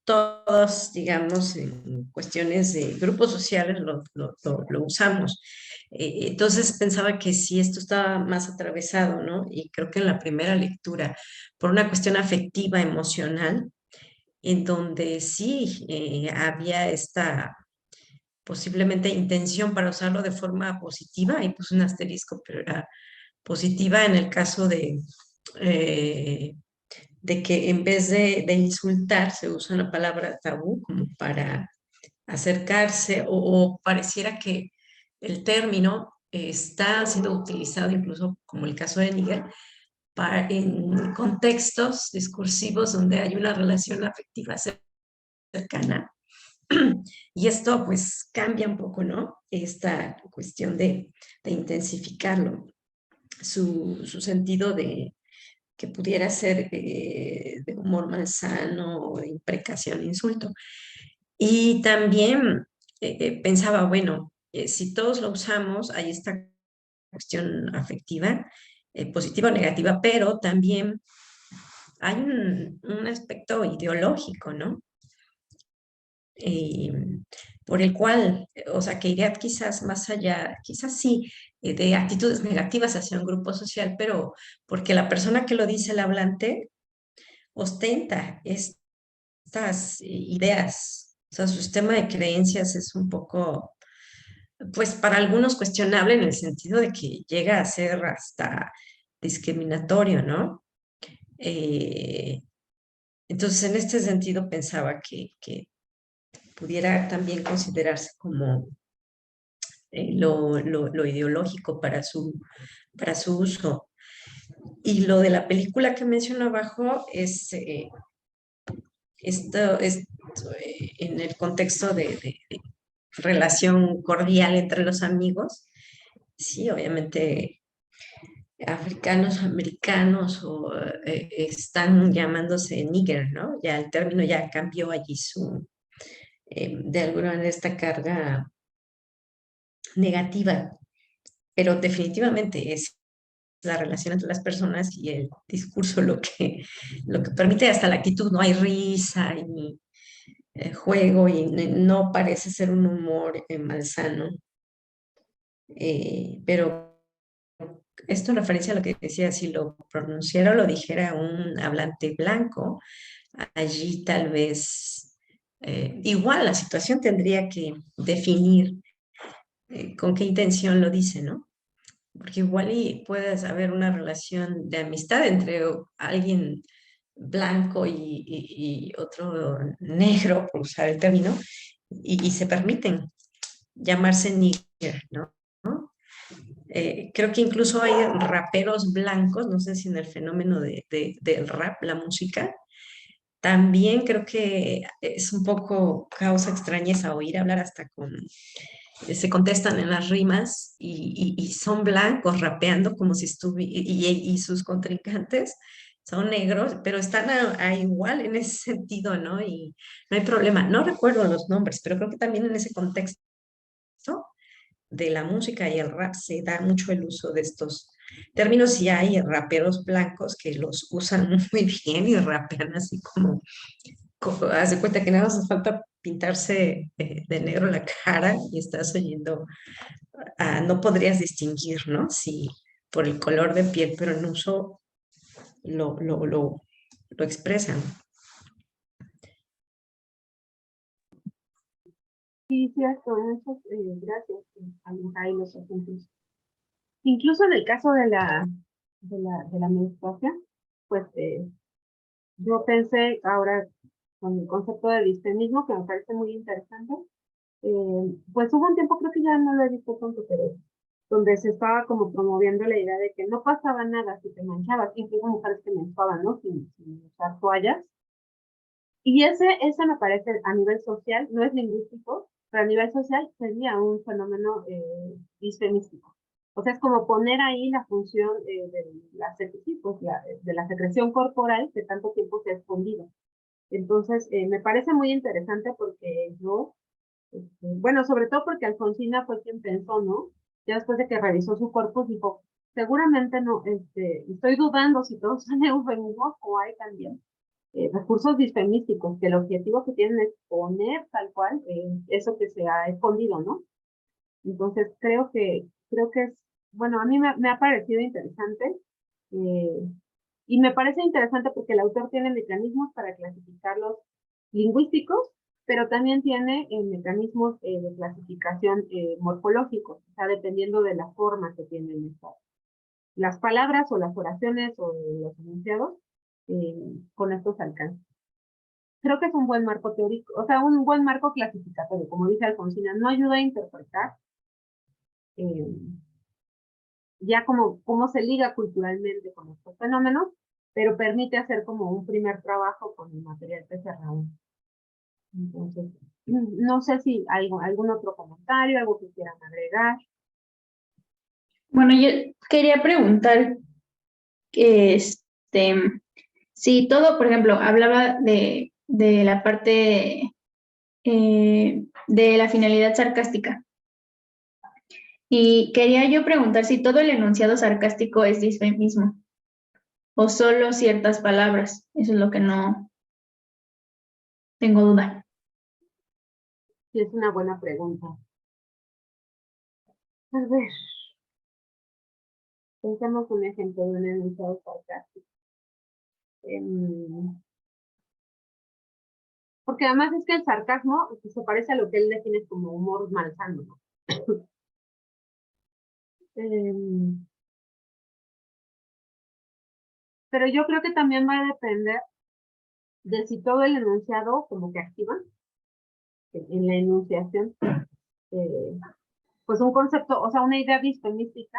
todos, digamos, en cuestiones de grupos sociales lo usamos. Entonces pensaba que sí, esto estaba más atravesado, ¿no? Y creo que en la primera lectura, por una cuestión afectiva, emocional, en donde sí había esta posiblemente intención para usarlo de forma positiva, y puse un asterisco, pero era positiva en el caso eh, de que en vez de insultar se usa la palabra tabú como para acercarse o pareciera que el término está siendo utilizado incluso como el caso de Níger en contextos discursivos donde hay una relación afectiva cercana. Y esto pues cambia un poco, ¿no? Esta cuestión de intensificarlo, su sentido de que pudiera ser de humor malsano o de imprecación, insulto. Y también pensaba, bueno, si todos lo usamos, hay esta cuestión afectiva, positiva o negativa, pero también hay un aspecto ideológico, ¿no? Eh, por el cual, o sea, que iría quizás más allá, quizás sí, de actitudes negativas hacia un grupo social, pero porque la persona que lo dice, el hablante, ostenta estas ideas, o sea, su sistema de creencias es un poco, pues para algunos cuestionable en el sentido de que llega a ser hasta discriminatorio, ¿no? Eh, entonces, en este sentido pensaba que pudiera también considerarse como lo ideológico para su uso. Y lo de la película que menciono abajo es en el contexto de relación cordial entre los amigos. Sí, obviamente africanos, americanos o están llamándose nigger, ¿no? Ya el término ya cambió allí de alguna manera esta carga negativa, pero definitivamente es la relación entre las personas y el discurso lo que permite hasta la actitud, no hay risa y juego y no parece ser un humor malsano. Pero esto en referencia a lo que decía, si lo pronunciara o lo dijera un hablante blanco, allí tal vez igual la situación tendría que definir con qué intención lo dice, ¿no? Porque igual y puedes haber una relación de amistad entre alguien blanco y otro negro, por usar el término, y se permiten llamarse nigger, ¿no? Creo que incluso hay raperos blancos, no sé si en el fenómeno del rap, la música, también creo que es un poco causa extrañeza oír hablar hasta con se contestan en las rimas y son blancos rapeando como si estuvieran, y sus contrincantes son negros, pero están a igual en ese sentido, ¿no? Y no hay problema. No recuerdo los nombres, pero creo que también en ese contexto de la música y el rap se da mucho el uso de estos términos y hay raperos blancos que los usan muy bien y rapean así como haz de cuenta que nada más hace falta pintarse de negro la cara y estás oyendo, no podrías distinguir, ¿no? Si por el color de piel, pero en uso lo expresan. Sí, cierto, muchas gracias, Aleja, y los ejemplos. Incluso en el caso de la menstruación, pues yo pensé ahora con el concepto de disfemismo, que me parece muy interesante, pues hubo un tiempo, creo que ya no lo he visto tanto, pero donde se estaba como promoviendo la idea de que no pasaba nada si te manchabas, incluso mujeres que menstruaban, ¿no? Sin usar toallas. Y ese me parece a nivel social, no es lingüístico, pero a nivel social sería un fenómeno disfemístico. O sea, es como poner ahí la función de la secreción corporal que tanto tiempo se ha escondido. Entonces, me parece muy interesante porque bueno, sobre todo porque Alfonsina fue quien pensó, ¿no? Ya después de que revisó su cuerpo, dijo, seguramente no, estoy dudando si todos son eufemismos o hay también recursos disfemísticos, que el objetivo que tienen es poner tal cual eso que se ha escondido, ¿no? Entonces, creo que es, bueno, a mí me ha parecido interesante, eh, y me parece interesante porque el autor tiene mecanismos para clasificarlos lingüísticos, pero también tiene mecanismos de clasificación morfológicos, o sea, dependiendo de la forma que tienen las palabras o las oraciones o los enunciados, con estos alcances. Creo que es un buen marco teórico, o sea, un buen marco clasificatorio, como dice Alfonsina, no ayuda a interpretar eh, ya como cómo se liga culturalmente con estos fenómenos, pero permite hacer como un primer trabajo con el material PCR. Entonces, no sé si hay algún otro comentario, algo que quieran agregar. Bueno, yo quería preguntar que si todo, por ejemplo, hablaba de la parte de la finalidad sarcástica. Y quería yo preguntar si todo el enunciado sarcástico es disfemismo o solo ciertas palabras. Eso es lo que no tengo duda. Sí, es una buena pregunta. A ver, pensemos un ejemplo de un enunciado sarcástico. Porque además es que el sarcasmo se parece a lo que él define como humor malsano, ¿no? Pero yo creo que también va a depender de si todo el enunciado como que activa en la enunciación, pues un concepto, o sea, una idea disfemística,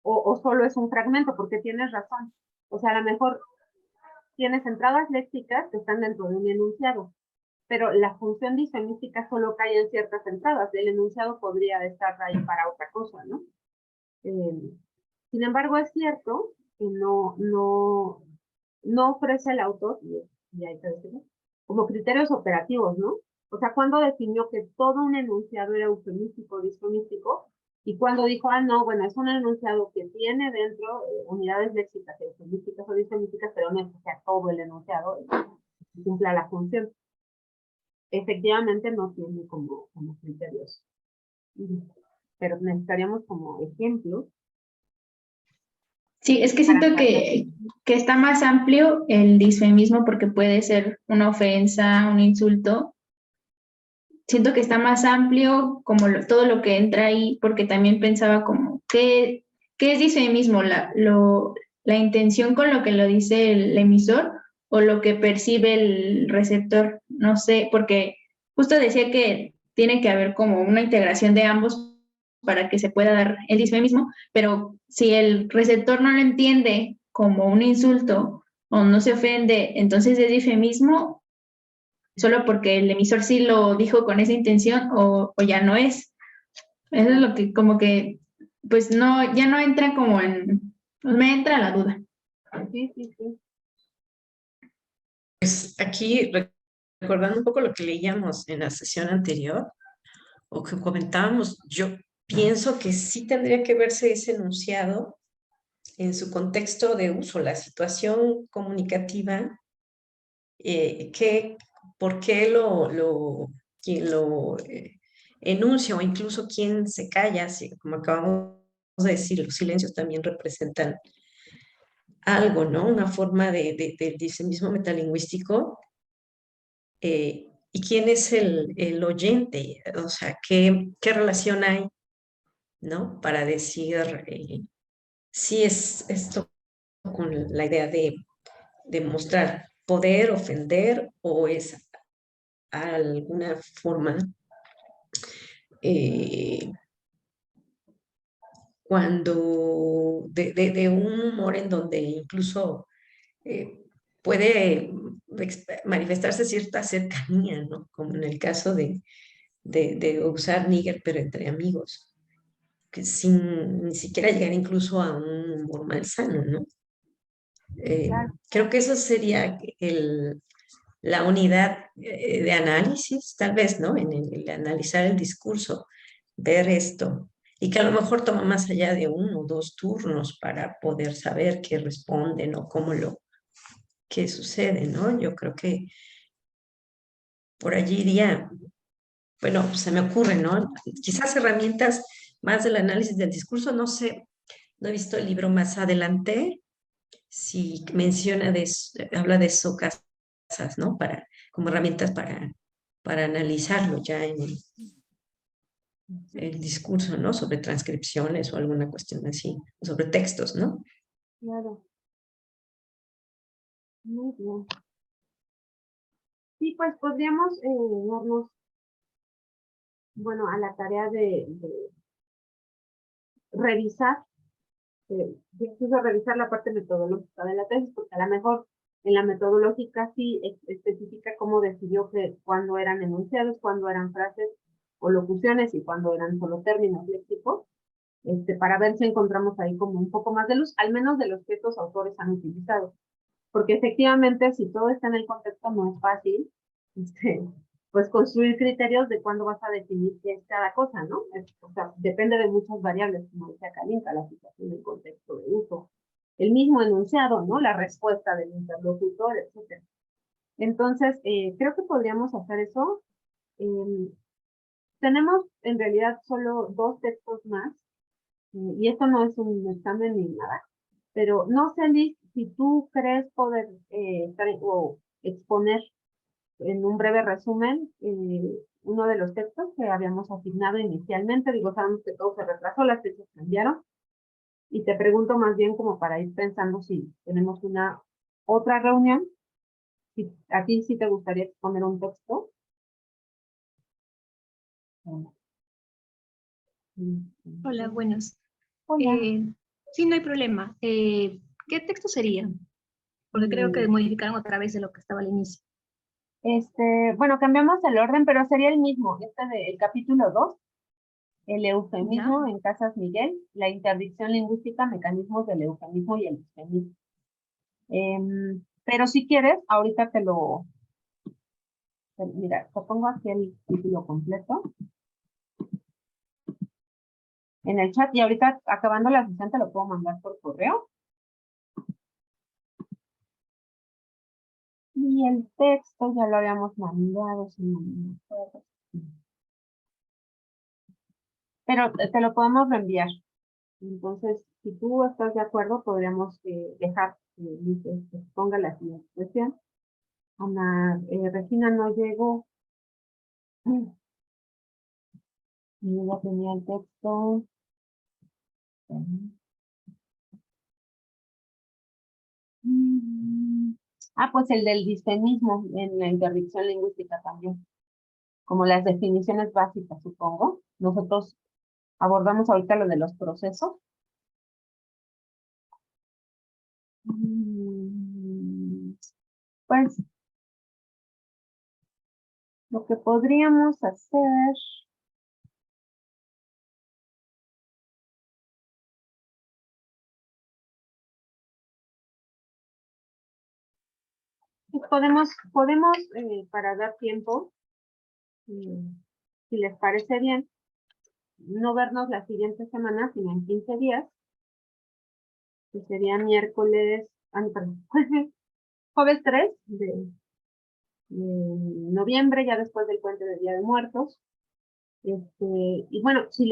o solo es un fragmento, porque tienes razón. O sea, a lo mejor tienes entradas léxicas que están dentro de un enunciado, pero la función disfemística solo cae en ciertas entradas. El enunciado podría estar ahí para otra cosa, ¿no? Sin embargo, es cierto que no ofrece el autor, y hay que decirlo, como criterios operativos, ¿no? O sea, cuando definió que todo un enunciado era eufemístico, disfemístico, y cuando dijo, no, bueno, es un enunciado que tiene dentro unidades léxicas, eufemísticas o disfemísticas, pero no es que sea todo el enunciado y cumpla la función. Efectivamente no tiene como criterios, pero necesitaríamos como ejemplos. Sí, es que siento que está más amplio el disfemismo porque puede ser una ofensa, un insulto. Siento que está más amplio como todo lo que entra ahí, porque también pensaba como, ¿qué es disfemismo? ¿La intención con lo que lo dice el emisor o lo que percibe el receptor? No sé, porque justo decía que tiene que haber como una integración de ambos para que se pueda dar el disfemismo, pero si el receptor no lo entiende como un insulto o no se ofende, entonces es disfemismo solo porque el emisor sí lo dijo con esa intención o ya no es. Eso es lo que como que, pues no, ya no entra como me entra la duda. Sí, sí, sí. Pues aquí, recordando un poco lo que leíamos en la sesión anterior, o que comentábamos, yo pienso que sí tendría que verse ese enunciado en su contexto de uso, la situación comunicativa, por qué quien lo enuncia o incluso quien se calla, como acabamos de decir, los silencios también representan algo, ¿no? Una forma del mismo metalingüístico. ¿Y quién es el oyente? O sea, ¿qué relación hay, ¿no? Para decir si es esto con la idea de mostrar poder, ofender, o es alguna forma cuando de un humor en donde incluso puede manifestarse cierta cercanía, ¿no? Como en el caso de usar níger, pero entre amigos, que sin ni siquiera llegar incluso a un humor malsano, ¿no? Creo que eso sería la unidad de análisis, tal vez, ¿no? En el analizar el discurso, ver esto, y que a lo mejor toma más allá de 1 o 2 turnos para poder saber qué responden o qué sucede, ¿no? Yo creo que por allí iría, bueno, pues se me ocurre, ¿no? Quizás herramientas más del análisis del discurso, no sé, no he visto el libro más adelante, si menciona habla de socasas, ¿no? Como herramientas para analizarlo ya en el discurso, ¿no? Sobre transcripciones o alguna cuestión así, sobre textos, ¿no? Claro. Muy bien. Sí, pues podríamos darnos, bueno, a la tarea de revisar, incluso revisar la parte metodológica de la tesis, porque a lo mejor en la metodológica sí especifica cómo decidió que cuándo eran enunciados, cuándo eran frases o locuciones y cuándo eran solo términos léxicos, para ver si encontramos ahí como un poco más de luz, al menos de los que estos autores han utilizado. Porque efectivamente, si todo está en el contexto, no es fácil, pues construir criterios de cuándo vas a definir qué es cada cosa, ¿no? O sea, depende de muchas variables, como decía Kalinka, la situación, el contexto de uso, el mismo enunciado, ¿no? La respuesta del interlocutor, etc. Entonces, creo que podríamos hacer eso. Tenemos en realidad solo 2 textos más, y esto no es un examen ni nada, pero no sé, Liz, si tú crees poder o exponer en un breve resumen uno de los textos que habíamos asignado inicialmente. Digo, sabemos que todo se retrasó, las fechas cambiaron, y te pregunto más bien como para ir pensando si tenemos una otra reunión, si a ti sí te gustaría exponer un texto. Hola, buenos. Hola. Sí, no hay problema. ¿Qué texto sería? Porque creo que modificaron otra vez de lo que estaba al inicio. Bueno, cambiamos el orden, pero sería el mismo. El capítulo 2, el eufemismo ¿Ya? en Casas Miguel, la interdicción lingüística, mecanismos del eufemismo y el eufemismo. Pero si quieres, ahorita mira, te pongo aquí el título completo en el chat, y ahorita acabando la sesión te lo puedo mandar por correo. Y el texto ya lo habíamos mandado, si no me acuerdo. Pero te lo podemos reenviar. Entonces, si tú estás de acuerdo, podríamos dejar que se ponga la siguiente cuestión. Ana Regina no llegó. Y ella tenía el texto. Pues el del disfemismo en la interdicción lingüística también. Como las definiciones básicas, supongo. Nosotros abordamos ahorita lo de los procesos. Pues lo que podríamos hacer pues podemos para dar tiempo, si les parece bien, no vernos la siguiente semana, sino en 15 días, que sería miércoles, perdón, jueves 3 de noviembre, ya después del puente del Día de Muertos. Y bueno, si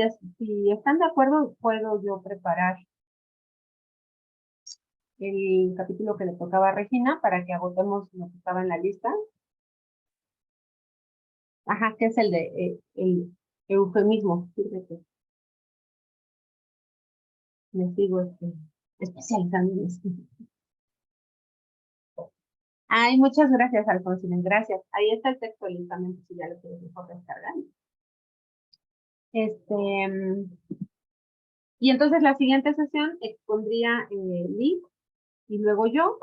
están de acuerdo, puedo yo preparar el capítulo que le tocaba a Regina para que agotemos lo que estaba en la lista. Ajá, que es el de el eufemismo. Fíjate. Me sigo especializando en esto. Ay, muchas gracias, Alfonsina, gracias. Ahí está el texto listamente, si ya lo quieres mejor descargar. Y entonces la siguiente sesión expondría Liz y luego yo.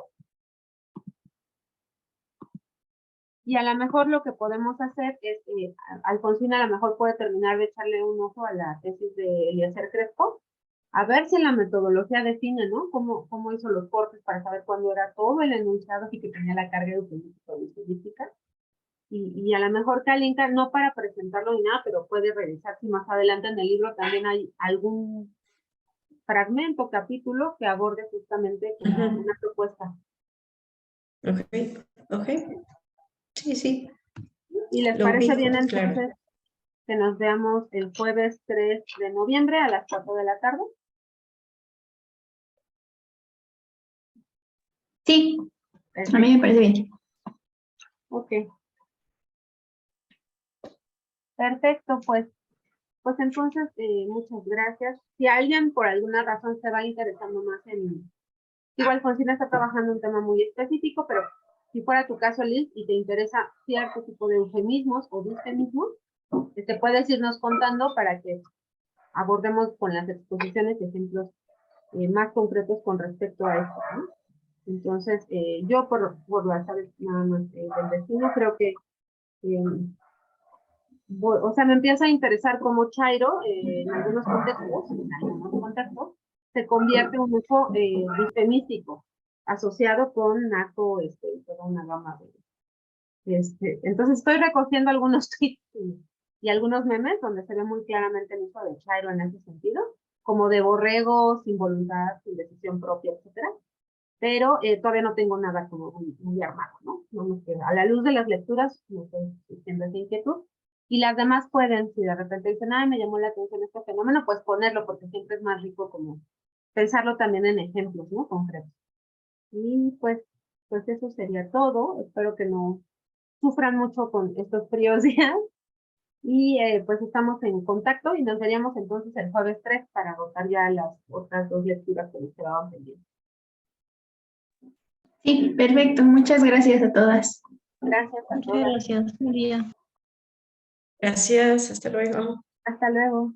Y a lo mejor lo que podemos hacer es, Alfonsina a lo mejor puede terminar de echarle un ojo a la tesis de Eliezer Crespo, a ver si la metodología define, ¿no? Cómo hizo los cortes para saber cuándo era todo el enunciado y que tenía la carga eufemística. Y a lo mejor calienta, no para presentarlo ni nada, pero puede revisar si más adelante en el libro también hay algún fragmento, capítulo que aborde justamente como una propuesta. Ok. Sí, sí. ¿Y les Lo parece ubico, bien entonces claro. que nos veamos el jueves 3 de noviembre a las 4 de la tarde? Sí, Perfecto. a mí me parece bien. Ok. Perfecto, pues entonces muchas gracias. Si alguien por alguna razón se va interesando más igual Alfonsina está trabajando un tema muy específico, pero si fuera tu caso, Liz, y te interesa cierto tipo de eufemismos o disfemismos, te puedes irnos contando para que abordemos con las exposiciones ejemplos más concretos con respecto a esto, ¿no? Entonces, yo por las áreas nada más del destino, creo que o sea, me empieza a interesar cómo Chairo, en algunos contextos, se convierte en un uso disfemístico, asociado con naco, toda una gama de, entonces estoy recogiendo algunos tweets y algunos memes donde se ve muy claramente el uso de Chairo en ese sentido, como de borrego, sin voluntad, sin decisión propia, etcétera. pero todavía no tengo nada como muy armado, ¿no? Vamos que a la luz de las lecturas, me estoy sintiendo esa inquietud. Y las demás pueden, si de repente dicen, ay, me llamó la atención este fenómeno, pues ponerlo, porque siempre es más rico como pensarlo también en ejemplos, ¿no? Concretos. Y pues eso sería todo. Espero que no sufran mucho con estos fríos días. Y pues estamos en contacto y nos veríamos entonces el jueves 3 para agotar ya las otras 2 lecturas que nos quedaban pendientes. Sí, perfecto. Muchas gracias a todas. Gracias a Muchas todas. gracias. Buen día. Gracias, hasta luego. Hasta luego.